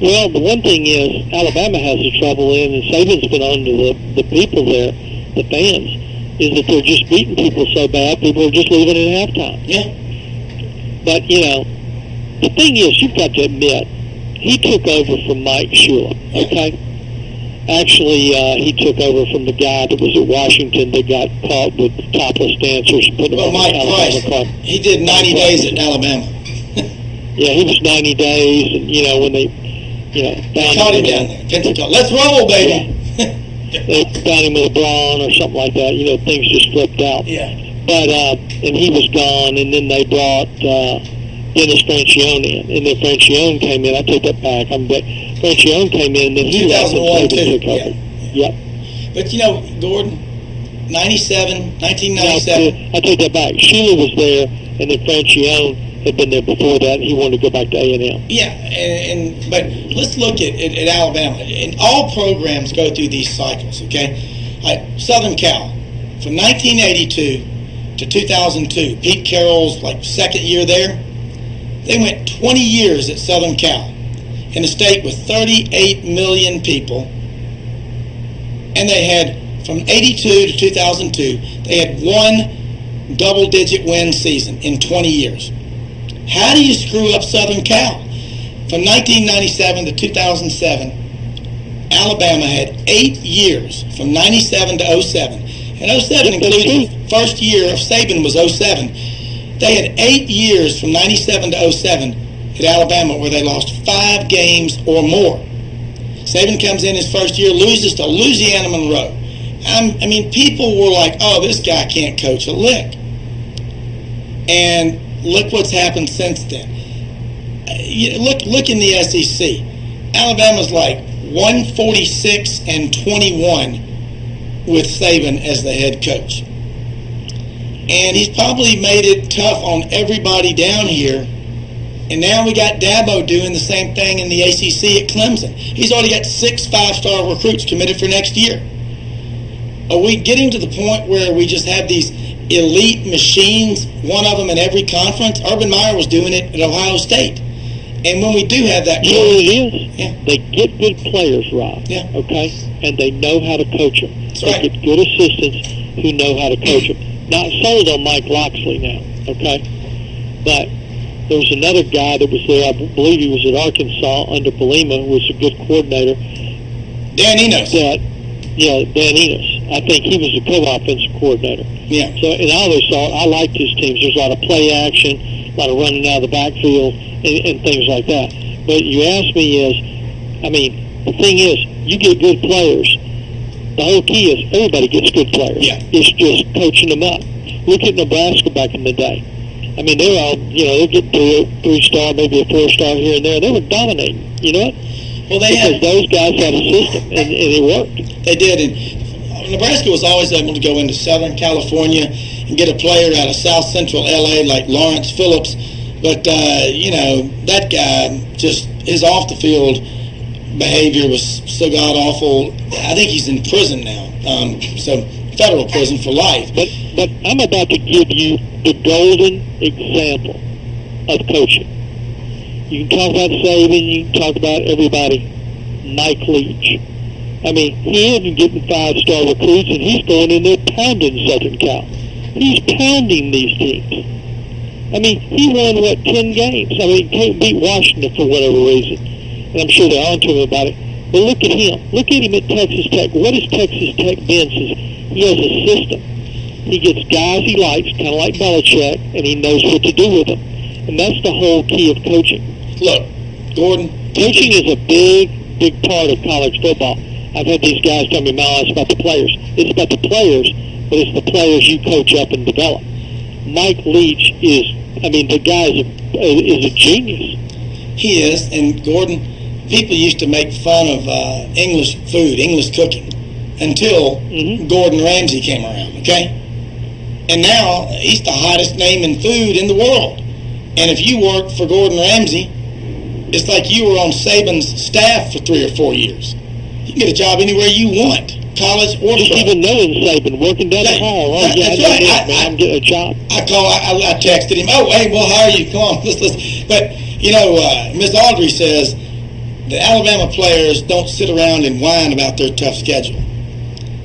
Speaker 2: Well, the one thing is Alabama has the trouble in, and Saban's been on to the people there, the fans. is that they're just beating people so bad, people are just leaving at halftime.
Speaker 1: Yeah.
Speaker 2: But, the thing is, you've got to admit, he took over from Mike Shula, okay? Actually, he took over from the guy that was at Washington that got caught with topless dancers and put them on the Alabama club.
Speaker 1: He did 90 days at Alabama.
Speaker 2: Yeah, he was 90 days, and, when they,
Speaker 1: caught him down there. Pensacola. Let's roll, baby.
Speaker 2: They found him with a brawn or something like that. Things just flipped out.
Speaker 1: Yeah.
Speaker 2: But, and he was gone, and then they brought Dennis Francione in. And then Francione came in. I take that back. Francione came in, and then he left and took over.
Speaker 1: Yeah. But, Gordon, 1997.
Speaker 2: I take that back. Shula was there, and then Francione had been there before that, and he wanted to go back to A&M.
Speaker 1: Yeah, but let's look at Alabama. And all programs go through these cycles, okay? Southern Cal, from 1982 to 2002, Pete Carroll's second year there, they went 20 years at Southern Cal in a state with 38 million people, and they had, from 82 to 2002, they had one double-digit win season in 20 years. How do you screw up Southern Cal? From 1997 to 2007, Alabama had 8 years, from 97 to 07. And 07 included the first year of Saban was 07. They had 8 years from 97 to 07 at Alabama where they lost 5 games or more. Saban comes in his first year, loses to Louisiana Monroe. People were like, oh, this guy can't coach a lick. And look what's happened since then. Look in the SEC. Alabama's 146-21 with Saban as the head coach. And he's probably made it tough on everybody down here. And now we got Dabo doing the same thing in the ACC at Clemson. He's already got 6 5-star recruits committed for next year. Are we getting to the point where we just have these elite machines, one of them in every conference? Urban Meyer was doing it at Ohio State. And when we do have that...
Speaker 2: You know what it is? Yeah. They get good players, Rob.
Speaker 1: Yeah.
Speaker 2: Okay? And they know how to coach them.
Speaker 1: That's right.
Speaker 2: They get good assistants who know how to coach them. Not sold on Mike Loxley now, okay? But there was another guy that was there, I believe he was at Arkansas under Belima, who was a good coordinator.
Speaker 1: Dan Enos.
Speaker 2: Dan Enos. I think he was a co-offensive coordinator.
Speaker 1: Yeah.
Speaker 2: So, and I always thought, I liked his teams. There's a lot of play action, a lot of running out of the backfield, and things like that. But you ask me is, the thing is, you get good players. The whole key is everybody gets good players.
Speaker 1: Yeah.
Speaker 2: It's just coaching them up. Look at Nebraska back in the day. They're all, they get 3-star, maybe a 4-star here and there. They were dominating. You know what?
Speaker 1: Well,
Speaker 2: because those guys had a system, and it worked.
Speaker 1: They did, and Nebraska was always able to go into Southern California and get a player out of South Central LA like Lawrence Phillips. But, that guy, just his off-the-field behavior was so god-awful. I think he's in prison now, federal prison for life.
Speaker 2: But I'm about to give you the golden example of coaching. You can talk about Saban, you can talk about everybody. Mike Leach. He isn't getting 5-star recruits, and he's going in there pounding Southern Cal. He's pounding these teams. He won, 10 games? He can't beat Washington for whatever reason. And I'm sure they're on to him about it. But look at him. Look at him at Texas Tech. What has Texas Tech been since he has a system? He gets guys he likes, kind of like Belichick, and he knows what to do with them. And that's the whole key of coaching.
Speaker 1: Look, Gordon.
Speaker 2: Coaching is a big part of college football. I've had these guys tell me, Mal, it's about the players. It's about the players, but it's the players you coach up and develop. Mike Leach is, the guy is a genius.
Speaker 1: He is, and Gordon, people used to make fun of English food, English cooking, until Gordon Ramsay came around, okay? And now, he's the hottest name in food in the world. And if you work for Gordon Ramsay, it's like you were on Saban's staff for 3 or 4 years. You can get a job anywhere you want, college or
Speaker 2: just even knowing Saban, working down the hall. Oh, yeah,
Speaker 1: that's right.
Speaker 2: I'm getting a job.
Speaker 1: I texted him, oh, hey, we'll hire you. Come on, let's listen. But, Ms. Audrey says the Alabama players don't sit around and whine about their tough schedule.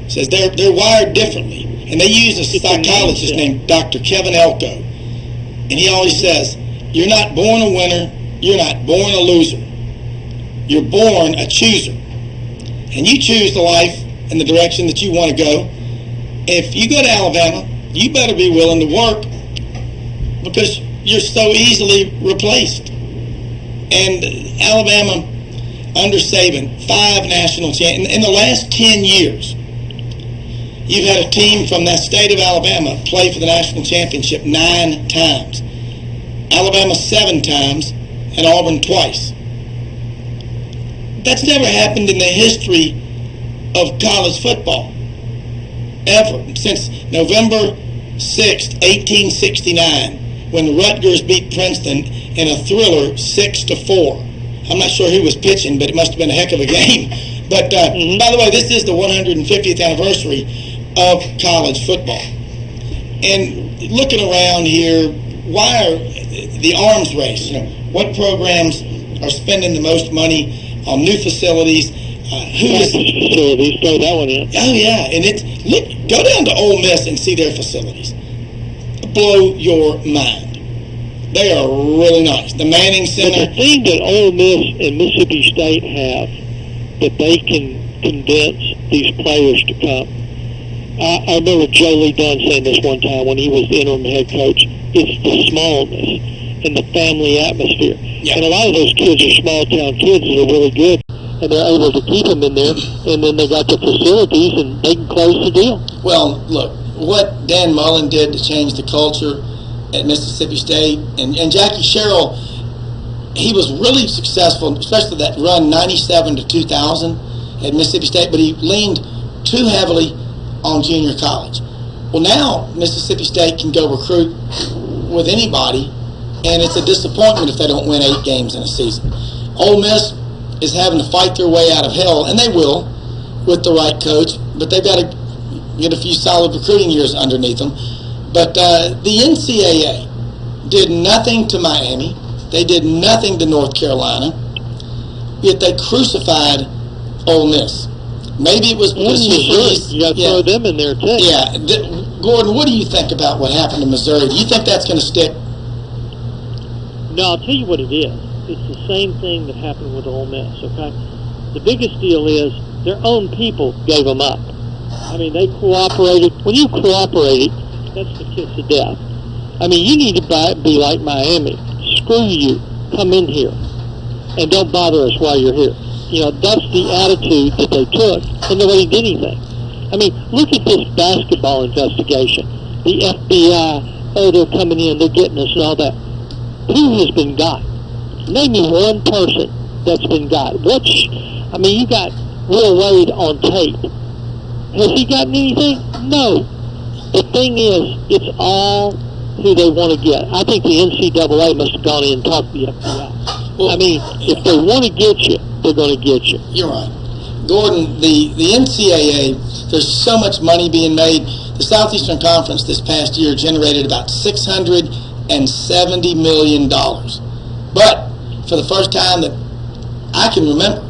Speaker 1: Says they're wired differently. And they use a psychologist named Dr. Kevin Elko. And he always says, you're not born a winner, you're not born a loser. You're born a chooser. And you choose the life and the direction that you want to go. If you go to Alabama, you better be willing to work because you're so easily replaced. And Alabama, under Saban, 5 national champions. In the last 10 years, you've had a team from that state of Alabama play for the national championship 9 times. Alabama 7 times and Auburn twice. That's never happened in the history of college football, ever, since November 6th, 1869, when Rutgers beat Princeton in a thriller 6-4. I'm not sure who was pitching, but it must have been a heck of a game. But by the way, this is the 150th anniversary of college football. And looking around here, why are the arms race? You know, what programs are spending the most money on new facilities?
Speaker 2: Facilities, throw that one in.
Speaker 1: Oh yeah, and go down to Ole Miss and see their facilities. Blow your mind. They are really nice. The Manning Center.
Speaker 2: But the thing that Ole Miss and Mississippi State have that they can convince these players to come. I remember Joe Lee Dunn saying this one time when he was the interim head coach. It's the smallness and the family atmosphere. Yeah. And a lot of those kids are small town kids that are really good, and they're able to keep them in there, and then they got the facilities, and they can close the deal.
Speaker 1: Well, look, what Dan Mullen did to change the culture at Mississippi State, and Jackie Sherrill, he was really successful, especially that run 97 to 2000 at Mississippi State, but he leaned too heavily on junior college. Well, now Mississippi State can go recruit with anybody, and it's a disappointment if they don't win 8 games in a season. Ole Miss is having to fight their way out of hell, and they will with the right coach, but they've got to get a few solid recruiting years underneath them. But the NCAA did nothing to Miami. They did nothing to North Carolina, yet they crucified Ole Miss. Maybe it was because
Speaker 2: you got to throw them in there too.
Speaker 1: Yeah. Gordon, what do you think about what happened to Missouri? Do you think that's going to stick?
Speaker 2: No, I'll tell you what it is. It's the same thing that happened with Ole Miss, okay? The biggest deal is their own people gave them up. I mean, they cooperated. When you cooperated, that's the kiss of death. I mean, you need to be like Miami. Screw you. Come in here. And don't bother us while you're here. You know, that's the attitude that they took, and nobody did anything. I mean, look at this basketball investigation. The FBI, oh, they're coming in, they're getting us and all that. Who has been got? Name me one person that's been got. I mean, you got Will Wade on tape. Has he gotten anything? No. The thing is, it's all who they want to get. I think the NCAA must have gone in and talked to the FBI. Well, I mean, if they want to get you, they're going to get you.
Speaker 1: You're right. Gordon, the NCAA, there's so much money being made. The Southeastern Conference this past year generated about $670 million. But for the first time that I can remember,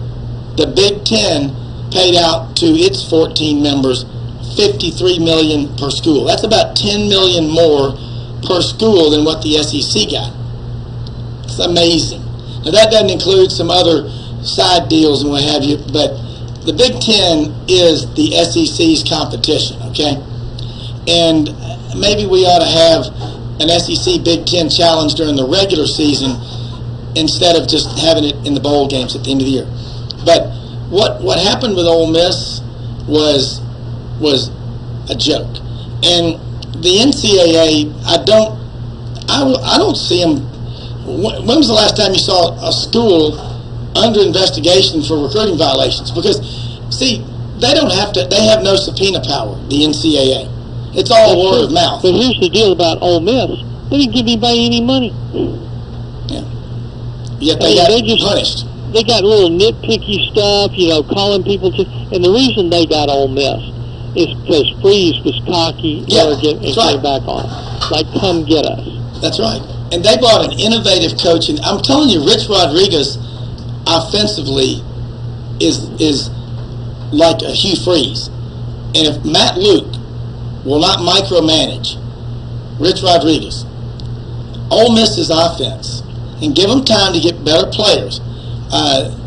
Speaker 1: the Big Ten paid out to its 14 members $53 million per school. That's about $10 million more per school than what the SEC got. It's amazing. Now that doesn't include some other side deals and what have you, but the Big Ten is the SEC's competition, okay? And maybe we ought to have an SEC Big Ten challenge during the regular season instead of just having it in the bowl games at the end of the year. But what happened with Ole Miss was a joke. And the NCAA, I don't see them. When was the last time you saw a school under investigation for recruiting violations? Because, see, they have no subpoena power, the NCAA. It's all word of mouth.
Speaker 2: But here's the deal about Ole Miss. They didn't give anybody any money.
Speaker 1: Yeah. Yet they got punished.
Speaker 2: They got little nitpicky stuff, you know, calling people to. And the reason they got Ole Miss is because Freeze was cocky, arrogant, and came back on them. Like, come get us.
Speaker 1: That's right. And they brought an innovative coach. And I'm telling you, Rich Rodriguez offensively is like a Hugh Freeze. And if Matt Luke will not micromanage Rich Rodriguez, Ole Miss's offense, and give them time to get better players,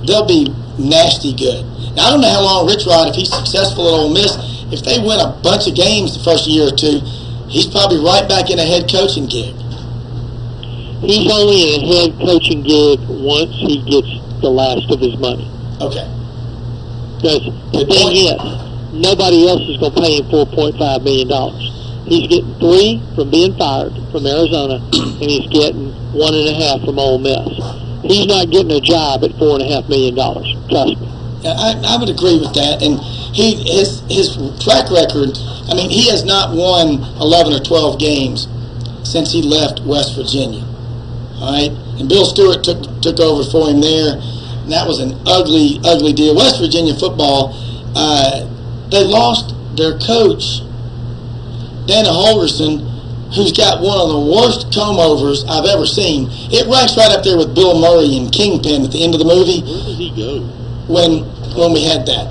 Speaker 1: they'll be nasty good. Now, I don't know how long Rich Rod, if he's successful at Ole Miss, if they win a bunch of games the first year or two, he's probably right back in a head coaching gig.
Speaker 2: He's only in a head coaching gig once he gets the last of his money.
Speaker 1: Okay.
Speaker 2: Because the thing is, nobody else is going to pay him $4.5 million. He's getting 3 from being fired from Arizona, and he's getting 1.5 from Ole Miss. He's not getting a job at $4.5 million. Trust me.
Speaker 1: Yeah, I would agree with that. And his track record, I mean, he has not won 11 or 12 games since he left West Virginia. All right? And Bill Stewart took over for him there, and that was an ugly, ugly deal. West Virginia football, they lost their coach, Dana Holgerson, who's got one of the worst comb-overs I've ever seen. It ranks right up there with Bill Murray in Kingpin at the end of the movie.
Speaker 8: Where did he go?
Speaker 1: When we had that.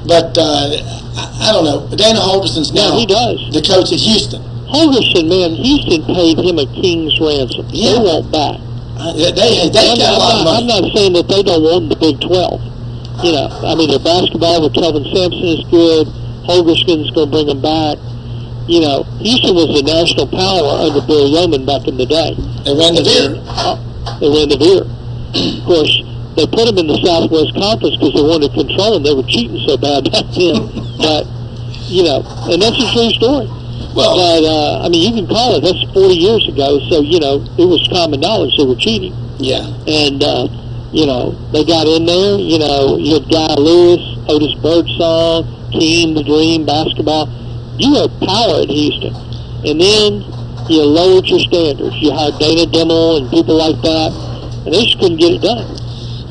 Speaker 1: But I don't know. Dana Holgerson's now
Speaker 2: he does.
Speaker 1: The coach at Houston.
Speaker 2: Holgerson, man, Houston paid him a king's ransom.
Speaker 1: Yeah.
Speaker 2: They want back.
Speaker 1: They got a lot of money.
Speaker 2: I'm not saying that they don't want the Big 12. You know, I mean, their basketball with Kelvin Sampson is good. Holgerson's going to bring them back. You know, Houston was a national power under Bill Yeoman back in the day.
Speaker 1: They ran the veer.
Speaker 2: They ran the veer. Of course, they put them in the Southwest Conference because they wanted to control them. They were cheating so bad back then. But, you know, and that's a true story.
Speaker 1: Well,
Speaker 2: but, I mean, you can call it. That's 40 years ago. So, you know, it was common knowledge they were cheating.
Speaker 1: Yeah.
Speaker 2: And, you know, they got in there. You know, you had Guy Lewis, Otis Birdsong, Team, The Dream, basketball. You had power at Houston. And then you lowered your standards. You hired Dana Dimmel and people like that. And they just couldn't get it done.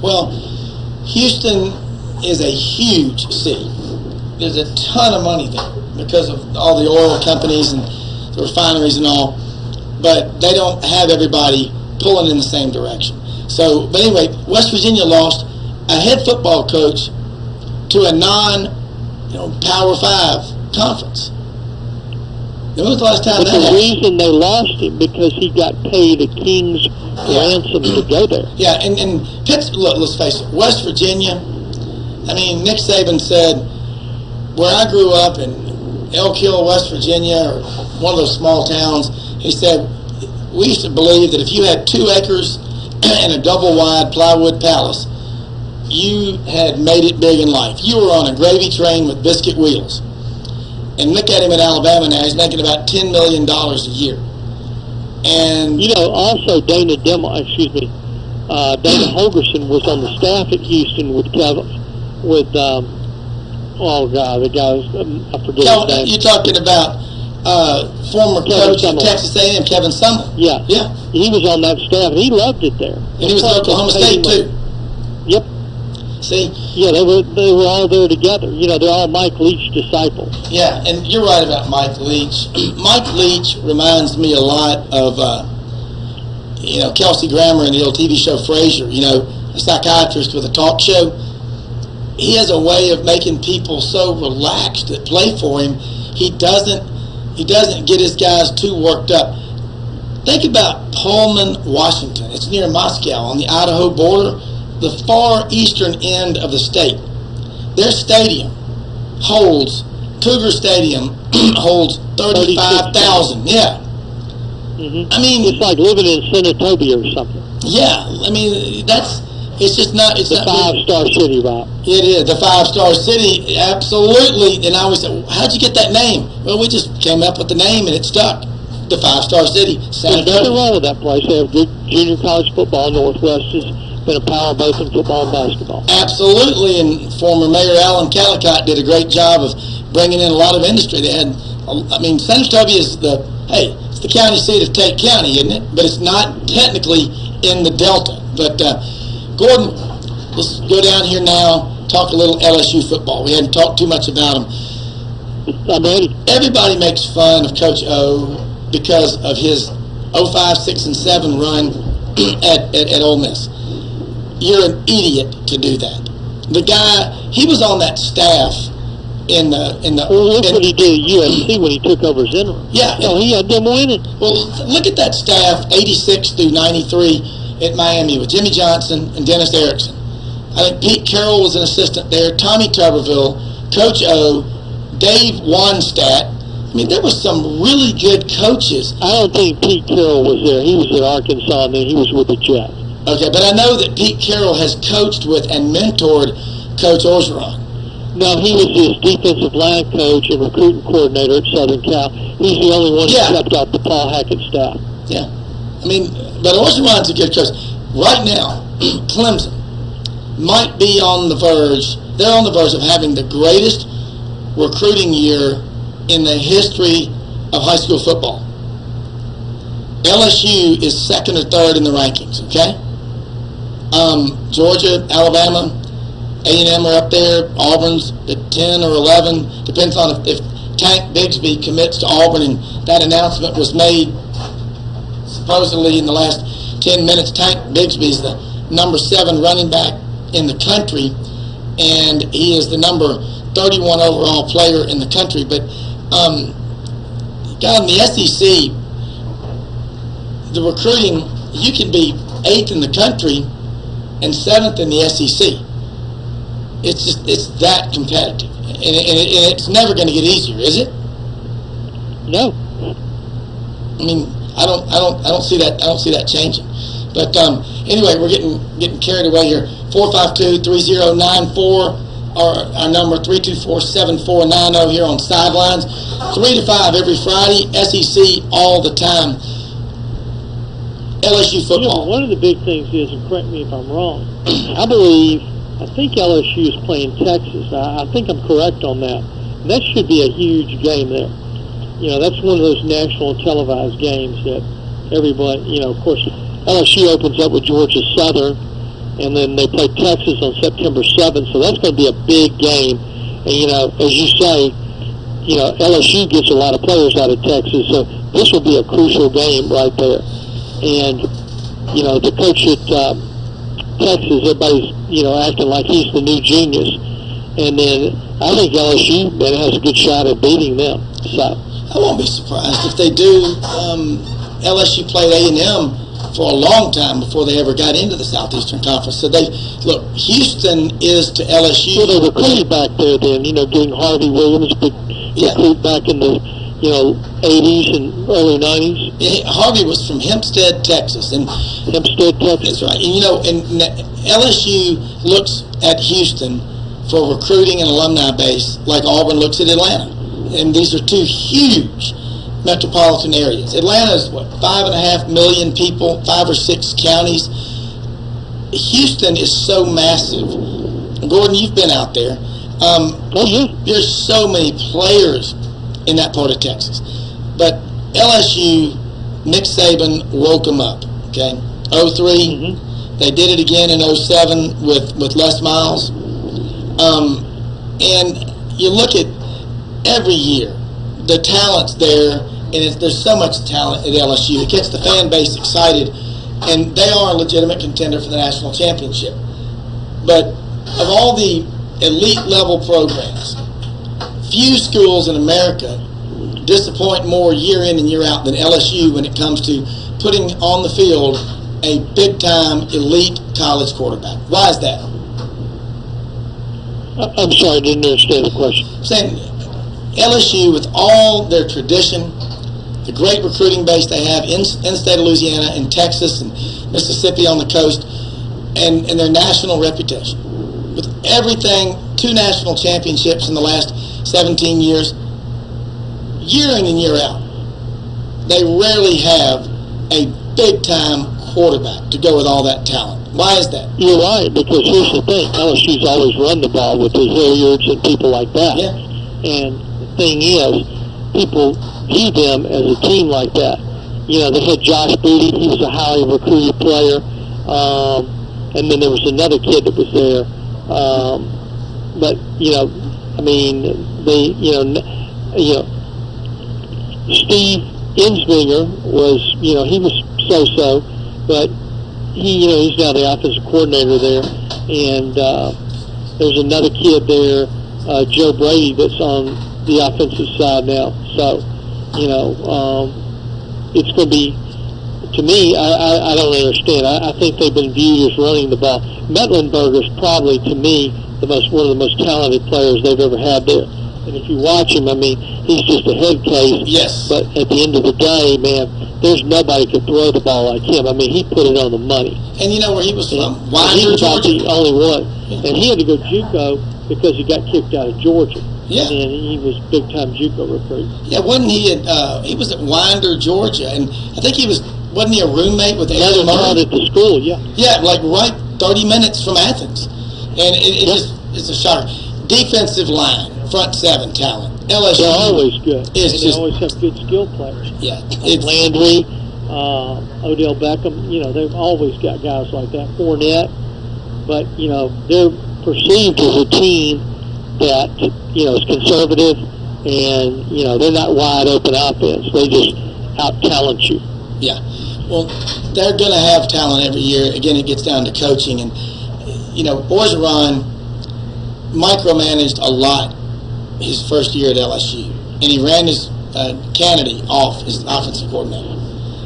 Speaker 1: Well, Houston is a huge city. There's a ton of money there because of all the oil companies and the refineries and all. But they don't have everybody pulling in the same direction. So, but anyway, West Virginia lost a head football coach to a non-Power 5 conference. When was the last time
Speaker 2: but
Speaker 1: that happened?
Speaker 2: The reason they lost him because he got paid a king's ransom to go there.
Speaker 1: Yeah, and look, let's face it, West Virginia, I mean, Nick Saban said, where I grew up in Elk Hill, West Virginia, or one of those small towns, he said, we used to believe that if you had 2 acres and a double-wide plywood palace, you had made it big in life. You were on a gravy train with biscuit wheels. And look at him in Alabama now. He's making about $10 million a year. And
Speaker 2: you know, also Dana Dimmel, Dana Holgerson was on the staff at Houston with the guy, I forget his name.
Speaker 1: You're talking about former coach at Texas A&M, Kevin Sumlin.
Speaker 2: Yeah.
Speaker 1: Yeah.
Speaker 2: He was on that staff, and he loved it there.
Speaker 1: And he was at Oklahoma State, too.
Speaker 2: Yep.
Speaker 1: See?
Speaker 2: Yeah, they were all there together. You know, they're all Mike Leach disciples.
Speaker 1: Yeah, and you're right about Mike Leach. Mike Leach reminds me a lot of, Kelsey Grammer in the old TV show Frasier, a psychiatrist with a talk show. He has a way of making people so relaxed that play for him. He doesn't get his guys too worked up. Think about Pullman, Washington. It's near Moscow on the Idaho border, the far eastern end of the state. Their stadium holds, Cougar Stadium holds 35,000. Yeah.
Speaker 2: Mm-hmm.
Speaker 1: I mean,
Speaker 2: it's like living in Senatobia or something.
Speaker 1: Yeah, I mean it's just not. It's
Speaker 2: the
Speaker 1: not
Speaker 2: 5-star city, Rob.
Speaker 1: It is the 5-star city, absolutely. And I always say, how'd you get that name? Well, we just came up with the name and it stuck. The 5-star city.
Speaker 2: There's nothing wrong with that place. They have good junior college football. Northwest has been a power both in football and basketball.
Speaker 1: Absolutely, and former Mayor Alan Callicott did a great job of bringing in a lot of industry. They had, Senatobia is it's the county seat of Tate County, isn't it? But it's not technically in the Delta. But Gordon, let's go down here now, talk a little LSU football. We hadn't talked too much about them.
Speaker 2: I'm ready.
Speaker 1: Everybody makes fun of Coach O because of his 05, 6, and 7 run at Ole Miss. You're an idiot to do that. The guy, he was on that staff
Speaker 2: Well, look what he did at USC when he took over as interim.
Speaker 1: Yeah.
Speaker 2: He had them winning.
Speaker 1: Well, look at that staff, 86 through 93 at Miami with Jimmy Johnson and Dennis Erickson. I think Pete Carroll was an assistant there, Tommy Tuberville, Coach O, Dave Wanstadt. I mean, there were some really good coaches.
Speaker 2: I don't think Pete Carroll was there. He was at Arkansas, and then he was with the Jets.
Speaker 1: Okay, but I know that Pete Carroll has coached with and mentored Coach Orgeron.
Speaker 2: No, he was his defensive line coach and recruiting coordinator at Southern Cal. He's the only one who kept off the Paul Hackett staff.
Speaker 1: Yeah. I mean, but Orgeron's a good coach. Right now, Clemson might be on the verge. They're on the verge of having the greatest recruiting year in the history of high school football. LSU is second or third in the rankings, okay? Georgia, Alabama, A&M are up there. Auburn's at 10 or 11. Depends on if Tank Bigsby commits to Auburn, and that announcement was made supposedly in the last 10 minutes. Tank Bigsby is the number 7 running back in the country, and he is the number 31 overall player in the country. But God, in the SEC, the recruiting, you can be 8th in the country and 7th in the SEC. It's that competitive, and it's never going to get easier, is it?
Speaker 2: No.
Speaker 1: I mean, I don't see that. I don't see that changing. But anyway, we're getting carried away here. 452-3094. Our number 324-7490 here on Sidelines. 3 to 5 every Friday. SEC all the time. LSU football.
Speaker 2: One of the big things is, and correct me if I'm wrong, I think LSU is playing Texas. I think I'm correct on that. And that should be a huge game there. That's one of those national televised games that everybody, of course, LSU opens up with Georgia Southern, and then they play Texas on September 7th, so that's going to be a big game. And, as you say, LSU gets a lot of players out of Texas, so this will be a crucial game right there. And, the coach at Texas, everybody's, acting like he's the new genius. And then I think LSU has a good shot at beating them. So
Speaker 1: I won't be surprised if they do. LSU played A&M for a long time before they ever got into the Southeastern Conference. So Houston is to LSU.
Speaker 2: Well, they recruited back there then, getting Harvey Williams, big recruit back in the 80s and early 90s.
Speaker 1: Yeah, Harvey was from Hempstead, Texas.
Speaker 2: Hempstead, Texas.
Speaker 1: That's right. And LSU looks at Houston for recruiting and alumni base like Auburn looks at Atlanta. And these are two huge metropolitan areas. Atlanta is, 5.5 million people, 5 or 6 counties. Houston is so massive. Gordon, you've been out there. There's so many players in that part of Texas. But LSU, Nick Saban woke them up, okay? 03, they did it again in 07 with Les Miles. And you look at every year, the talent's there, and there's so much talent at LSU. It gets the fan base excited, and they are a legitimate contender for the national championship. But of all the elite level programs, few schools in America disappoint more year in and year out than LSU when it comes to putting on the field a big-time elite college quarterback. Why is that?
Speaker 2: I'm sorry, I didn't understand the question.
Speaker 1: I'm saying LSU, with all their tradition, the great recruiting base they have in the state of Louisiana and Texas and Mississippi on the coast, and their national reputation, with everything, 2 national championships in the last 17 years, year in and year out, they rarely have a big-time quarterback to go with all that talent. Why is that?
Speaker 2: You're right, because here's the thing. LSU's always run the ball with the Hilliards and people like that.
Speaker 1: Yeah.
Speaker 2: And the thing is, people view them as a team like that. They had Josh Booty. He was a highly recruited player. And then there was another kid that was there. But, Steve Insminger was, he was so-so, but he's now the offensive coordinator there. And there's another kid there, Joe Brady that's on the offensive side now. So, it's going to be, to me, I don't understand. I think they've been viewed as running the ball. Mecklenburger's probably, to me, one of the most talented players they've ever had there. And if you watch him, I mean, he's just a head case.
Speaker 1: Yes.
Speaker 2: But at the end of the day, man, there's nobody could throw the ball like him. I mean, he put it on the money.
Speaker 1: And you know where he was from?
Speaker 2: He was about
Speaker 1: Georgia.
Speaker 2: the only one. And he had to go JUCO because he got kicked out of Georgia.
Speaker 1: Yeah.
Speaker 2: And he was big-time JUCO recruit.
Speaker 1: Yeah, wasn't he he was at Winder, Georgia, and I think wasn't he a roommate with Aaron Murray?
Speaker 2: At the school, yeah.
Speaker 1: Yeah, like right 30 minutes from Athens. And it's a shocker. Defensive line, front seven talent. LSU.
Speaker 2: They're always good.
Speaker 1: They
Speaker 2: always have good skill players.
Speaker 1: Yeah.
Speaker 2: Landry, Odell Beckham, they've always got guys like that. Fournette. But, they're perceived as a team that, is conservative and, they're not wide open offense. They just out-talent you.
Speaker 1: Yeah. Well, they're going to have talent every year. Again, it gets down to coaching. And, Orgeron micromanaged a lot his first year at LSU. And he ran his Kennedy off as offensive coordinator.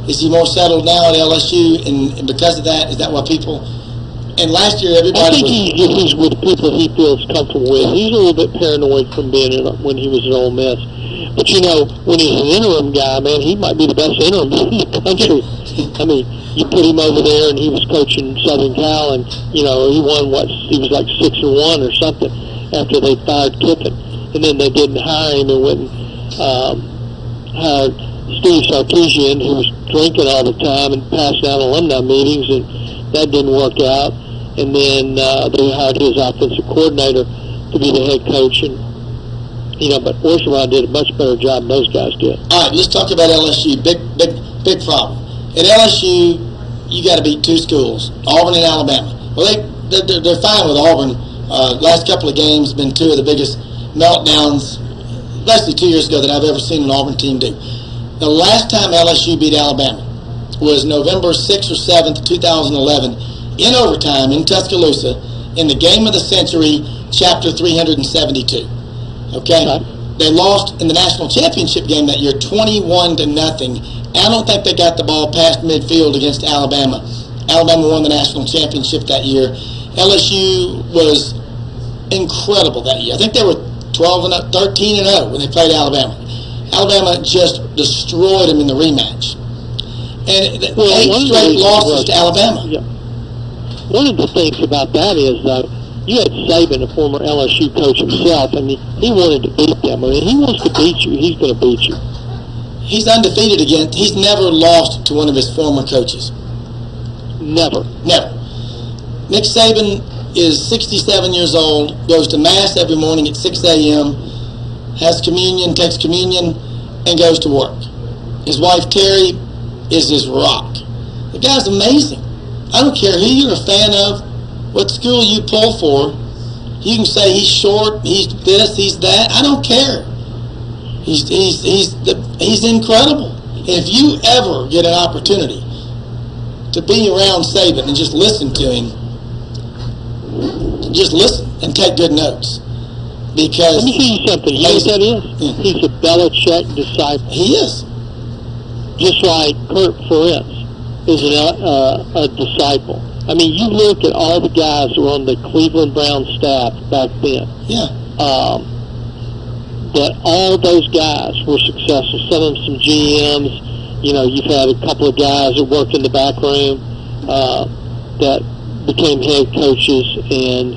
Speaker 1: Is he more settled now at LSU? And because of that, is that why people... And last year, everybody
Speaker 2: he's with people he feels comfortable with. He's a little bit paranoid from being when he was at Ole Miss. But, when he's an interim guy, man, he might be the best interim in the country. I mean, you put him over there, and he was coaching Southern Cal, and, he won, he was like 6-1 or something after they fired Kiffin. And then they didn't hire him and went and hired Steve Sarkisian, who was drinking all the time and passing out alumni meetings, and that didn't work out. And then they hired his offensive coordinator to be the head coach, and but Orgeron did a much better job than those guys did.
Speaker 1: All right, let's talk about LSU. Big problem. At LSU, you got to beat two schools, Auburn and Alabama. Well, they're fine with Auburn. Last couple of games been two of the biggest meltdowns, basically 2 years ago, that I've ever seen an Auburn team do. The last time LSU beat Alabama was November 6th or 7th, 2011, in overtime in Tuscaloosa, in the game of the century, chapter 372. Okay? They lost in the national championship game that year 21-0. I don't think they got the ball past midfield against Alabama. Alabama won the national championship that year. LSU was incredible that year. I think they were 13-0 when they played Alabama. Alabama just destroyed them in the rematch. And 8 straight losses to Alabama.
Speaker 2: Yeah. One of the things about that is, though, you had Saban, a former LSU coach himself, and he wanted to beat them. I mean, he wants to beat you. He's going to beat you.
Speaker 1: He's undefeated again. He's never lost to one of his former coaches.
Speaker 2: Never.
Speaker 1: Nick Saban is 67 years old, goes to Mass every morning at 6 a.m., has communion, takes communion, and goes to work. His wife, Terry, is his rock. The guy's amazing. I don't care who you're a fan of, what school you pull for. You can say he's short, he's this, he's that. I don't care. He's incredible. And if you ever get an opportunity to be around Saban and just listen to him, just listen and take good notes. Because
Speaker 2: let me see you something. You know what that is?
Speaker 1: Yeah.
Speaker 2: He's a Belichick disciple.
Speaker 1: He is.
Speaker 2: Just like Kurt Ferenc is a disciple. I mean, you look at all the guys who were on the Cleveland Browns staff back then.
Speaker 1: Yeah.
Speaker 2: That all those guys were successful. Some of them some GMs. You've had a couple of guys that worked in the back room that became head coaches, and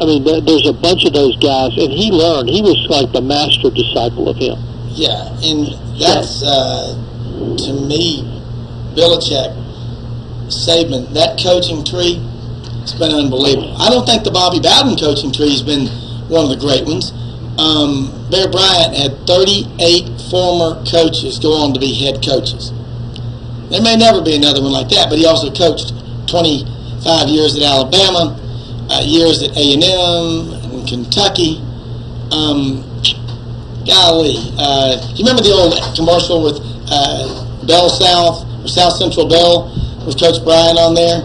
Speaker 2: I mean, there's a bunch of those guys, and he learned. He was like the master disciple of him.
Speaker 1: Yeah, and that's to me, Belichick, Saban, that coaching tree, it's been unbelievable. I don't think the Bobby Bowden coaching tree has been one of the great ones. Bear Bryant had 38 former coaches go on to be head coaches. There may never be another one like that, but he also coached 25 years at Alabama, years at A&M and Kentucky. Golly, you remember the old commercial with Bell South, or South Central Bell, with Coach Bryant on there?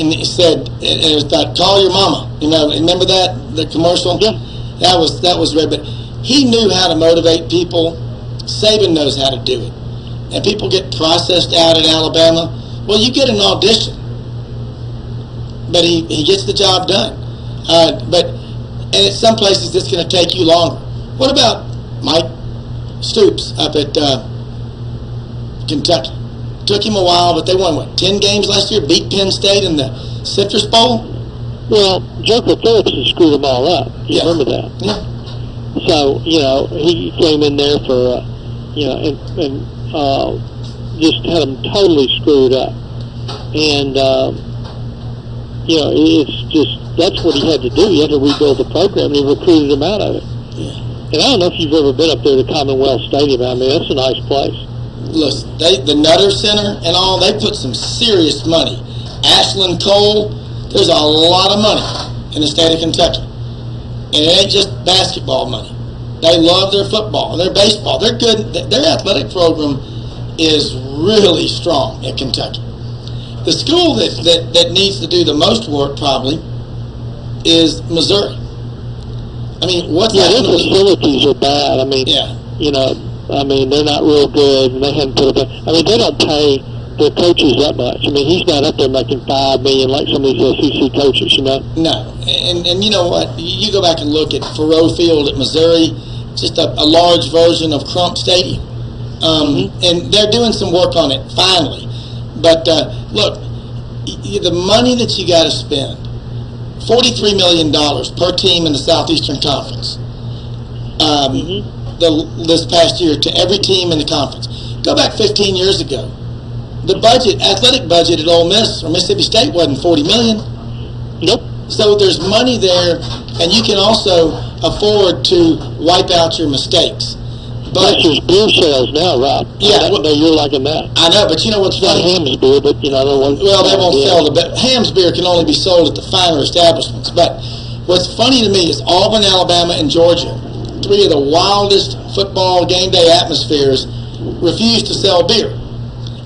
Speaker 1: and he said, and it was like, call your mama. You know, remember the commercial?
Speaker 2: Yeah.
Speaker 1: That was red, but he knew how to motivate people. Saban knows how to do it. And people get processed out at Alabama. Well, you get an audition, but he gets the job done. And at some places it's going to take you longer. What about Mike Stoops up at Kentucky? Took him a while, but they won 10 games last year. Beat Penn State in the Citrus Bowl.
Speaker 2: Well, Joker Phillips has screwed them all up. You remember that?
Speaker 1: Yeah.
Speaker 2: So, he came in there for, and just had them totally screwed up. And, it's just, that's what he had to do. He had to rebuild the program, and he recruited them out of it.
Speaker 1: Yeah.
Speaker 2: And I don't know if you've ever been up there to Commonwealth Stadium. I mean, that's a nice place.
Speaker 1: Listen, the Nutter Center and all, they put some serious money. Ashland Cole, there's a lot of money in the state of Kentucky. And it ain't just basketball money. They love their football, their baseball. They're good. Their athletic program is really strong at Kentucky. The school that needs to do the most work probably is Missouri. I mean,
Speaker 2: their facilities are bad. I mean, they're not real good, and they haven't put it. I mean, they don't pay their coaches that much. I mean, he's not up there making $5 million like some of these SEC coaches,
Speaker 1: No, and you know what? You go back and look at Faurot Field at Missouri, just a large version of Crump Stadium, and they're doing some work on it finally. But look, the money that you got to spend. $43 million per team in the Southeastern Conference this past year to every team in the conference. Go back 15 years ago. The athletic budget at Ole Miss or Mississippi State wasn't $40 million.
Speaker 2: Nope.
Speaker 1: So there's money there, and you can also afford to wipe out your mistakes. But
Speaker 2: there's beer sales now, Rob.
Speaker 1: Yeah,
Speaker 2: you're liking that.
Speaker 1: I know, but you know what's funny?
Speaker 2: It's not Ham's beer, but I don't want.
Speaker 1: Well, they won't sell Ham's beer can only be sold at the finer establishments. But what's funny to me is Auburn, Alabama, and Georgia, three of the wildest football game day atmospheres, refuse to sell beer.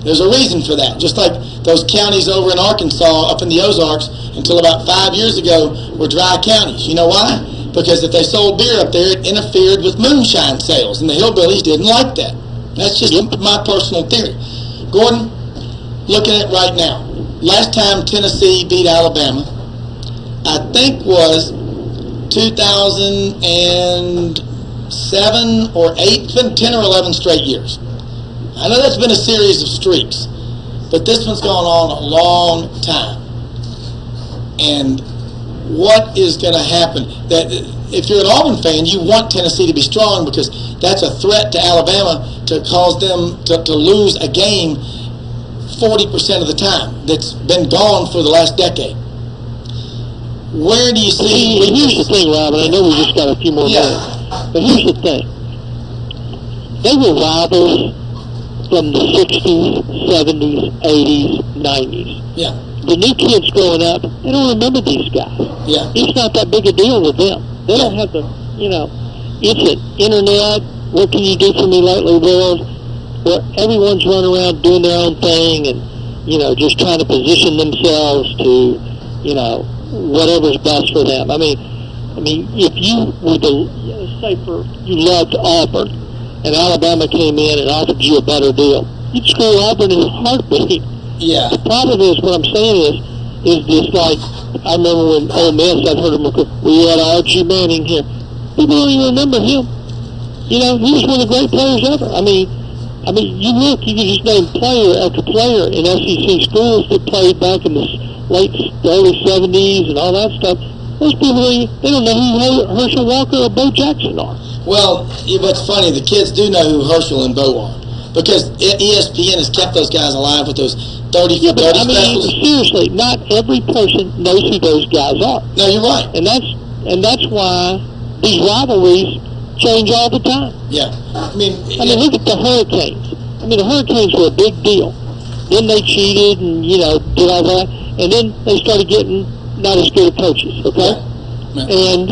Speaker 1: There's a reason for that. Just like those counties over in Arkansas, up in the Ozarks, until about 5 years ago, were dry counties. You know why? Because if they sold beer up there, it interfered with moonshine sales, and the hillbillies didn't like that. That's just my personal theory. Gordon, looking at it right now, last time Tennessee beat Alabama, I think was 2007 or 8, it's been 10 or 11 straight years. I know that's been a series of streaks, but this one's gone on a long time. And what is going to happen? That if you're an Auburn fan, you want Tennessee to be strong because that's a threat to Alabama to cause them to lose a game 40% of the time that's been gone for the last decade. Where do you see?
Speaker 2: Here's the thing, Rob, and I know we just got a few more minutes, but here's the thing. They were rivals from the 60s, 70s, 80s, 90s.
Speaker 1: Yeah.
Speaker 2: The new kids growing up, they don't remember these guys.
Speaker 1: Yeah.
Speaker 2: It's not that big a deal with them. They don't have the, it's an internet, what can you do for me lately world, where everyone's running around doing their own thing and, just trying to position themselves to, whatever's best for them. I mean, if you were you loved Auburn and Alabama came in and offered you a better deal, you'd screw Auburn in a heartbeat.
Speaker 1: Yeah.
Speaker 2: The problem is, what I'm saying is this, like, I remember when Ole Miss, I've heard him go, we had Archie Manning here. People don't even remember him. He was one of the great players ever. I mean, you look, you can just name player after player in SEC schools that played back in the early 70s and all that stuff. Those people, they don't know who Herschel Walker or Bo Jackson are.
Speaker 1: Well, what's funny, the kids do know who Herschel and Bo are. Because ESPN has kept those guys alive with those 30 for 30 specials.
Speaker 2: Seriously, not every person knows who those guys are.
Speaker 1: No, you're right.
Speaker 2: And that's why these rivalries change all the time.
Speaker 1: Yeah. I mean,
Speaker 2: look at the Hurricanes. The Hurricanes were a big deal. Then they cheated and, did all that. And then they started getting not as good of coaches, okay?
Speaker 1: Yeah.
Speaker 2: And,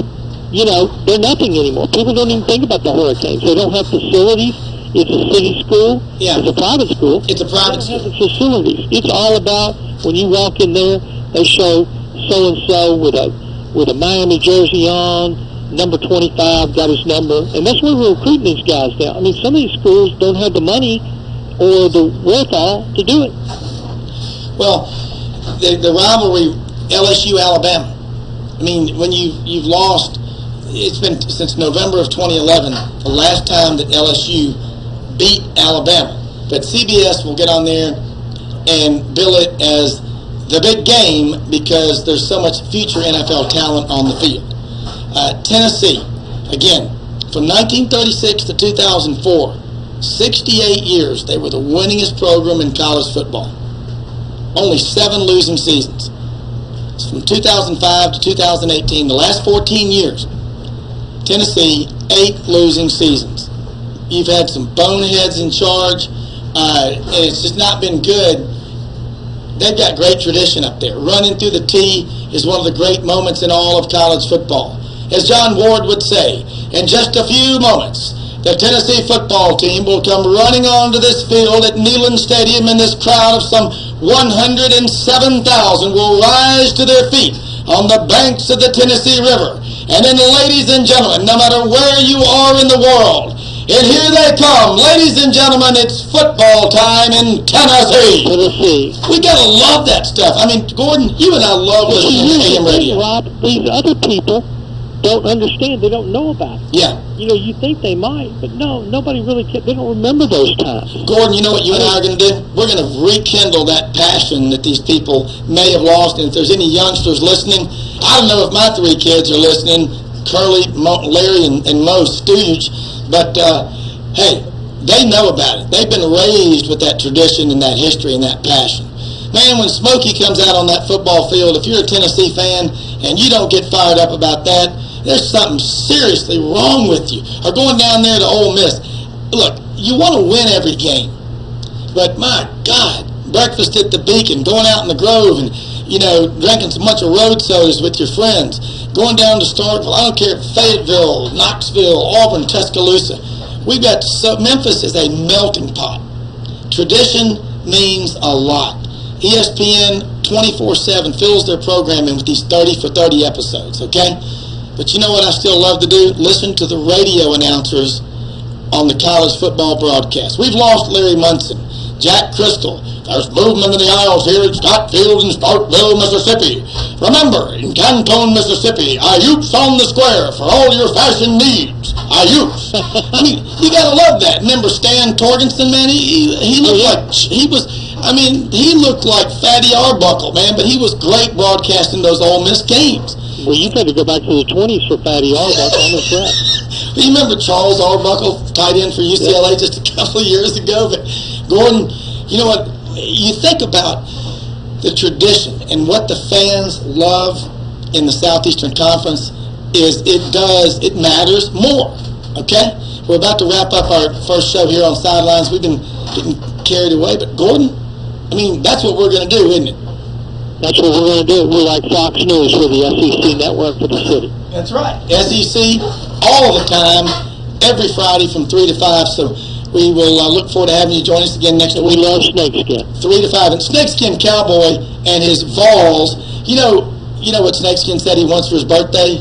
Speaker 2: they're nothing anymore. People don't even think about the Hurricanes. They don't have facilities. It's a city school.
Speaker 1: Yeah.
Speaker 2: It's a private school.
Speaker 1: It's a private school.
Speaker 2: It doesn't have the facilities. It's all about when you walk in there, they show so-and-so with a Miami jersey on, number 25 got his number, and that's where we're recruiting these guys now. I mean, some of these schools don't have the money or the wherewithal to do it.
Speaker 1: Well, the rivalry, LSU-Alabama. I mean, when you've lost, it's been since November of 2011, the last time that LSU beat Alabama. But CBS will get on there and bill it as the big game because there's so much future NFL talent on the field. Tennessee, again, from 1936 to 2004, 68 years, they were the winningest program in college football. Only 7 losing seasons. From 2005 to 2018, the last 14 years, Tennessee, 8 losing seasons. You've had some boneheads in charge, and it's just not been good. They've got great tradition up there. Running through the T is one of the great moments in all of college football. As John Ward would say, in just a few moments, the Tennessee football team will come running onto this field at Neyland Stadium, and this crowd of some 107,000 will rise to their feet on the banks of the Tennessee River. And then, ladies and gentlemen, no matter where you are in the world, and here they come. Ladies and gentlemen, it's football time in Tennessee. We gotta love that stuff. I mean, Gordon, you and I love listening to AM radio.
Speaker 2: Rob, these other people don't understand. They don't know about it.
Speaker 1: Yeah.
Speaker 2: You know, you think they might, but no, nobody really can. They don't remember those times.
Speaker 1: Gordon, you know what you and I are going to do? We're going to rekindle that passion that these people may have lost. And if there's any youngsters listening, I don't know if my 3 kids are listening, Curly, Larry, and Mo Stooge, but hey, they know about it. They've been raised with that tradition and that history and that passion. Man, when Smokey comes out on that football field, if you're a Tennessee fan and you don't get fired up about that, there's something seriously wrong with you. Or going down there to Ole Miss. Look, you want to win every game. But my God, breakfast at the Beacon, going out in the Grove and, you know, drinking a bunch of road sodas with your friends, going down to Starkville, I don't care, Fayetteville, Knoxville, Auburn, Tuscaloosa. We've got, Memphis is a melting pot. Tradition means a lot. ESPN 24/7 fills their programming with these 30 for 30 episodes, okay? But you know what I still love to do? Listen to the radio announcers on the college football broadcast. We've lost Larry Munson, Jack Crystal. There's movement in the aisles here at Scott Field in Starkville, Mississippi. Remember, in Canton, Mississippi, Ayoup's on the square for all your fashion needs. Ayoup's. I mean, you gotta love that. Remember Stan Torgenson, man? He looked like, he looked like Fatty Arbuckle, man, but he was great broadcasting those Ole Miss games.
Speaker 2: Well, you got to go back to the 20s for Fatty Arbuckle. I'm impressed.
Speaker 1: You remember Charles Arbuckle, tight end for UCLA just a couple of years ago? But Gordon, you know what? You think about the tradition and what the fans love in the Southeastern Conference is it matters more, okay? We're about to wrap up our first show here on Sidelines. We've been getting carried away, but Gordon, I mean, that's what we're going to do, isn't it?
Speaker 2: That's what we're going to do. We're like Fox News for the SEC network for the city.
Speaker 1: That's right. SEC all the time, every Friday from 3 to 5. So we will look forward to having you join us again next week.
Speaker 2: We love Snakeskin.
Speaker 1: 3 to 5. And Snakeskin Cowboy and his Vols, you know what Snakeskin said he wants for his birthday?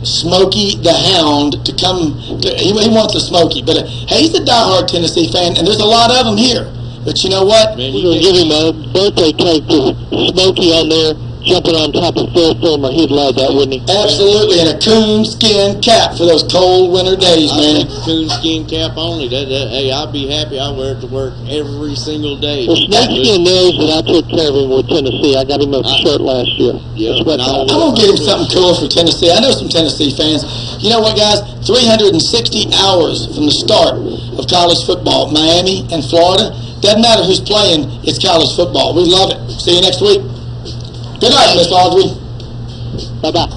Speaker 1: Smokey the Hound to come. He wants a Smokey. But hey, he's a diehard Tennessee fan, and there's a lot of them here. But you know what?
Speaker 2: We're going to give him a birthday cake to Smokey on there, jumping on top of Phil Fulmer. He'd love that, wouldn't he?
Speaker 1: Absolutely, and a coonskin cap for those cold winter days, man.
Speaker 5: Coonskin cap only. Hey, I'll be happy. I wear it to work every single day.
Speaker 2: Well, Snakeskin knows that I took care of him with Tennessee. I got him a shirt last year.
Speaker 5: Yeah,
Speaker 1: I'm going to get him something cool for Tennessee. I know some Tennessee fans. You know what, guys? 360 hours from the start of college football, Miami and Florida. Doesn't matter who's playing, it's college football. We love it. See you next week. Good night, Miss Audrey.
Speaker 2: Bye-bye.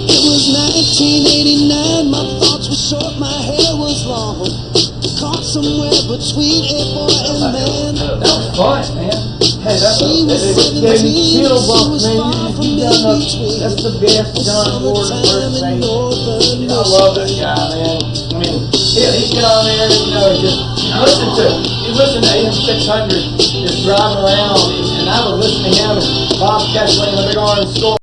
Speaker 4: It was 1989, my thoughts were short, my hair was long. Caught somewhere between a boy and man.
Speaker 11: That was fun, man. Hey, that gave me chills off, man. That's the best John Gordon impersonation. I love that guy, man. I mean, he'd get on there, just listen to him. You listen to AM 600 just driving around, and I would listen to him and Bob Kessley in the big orange store.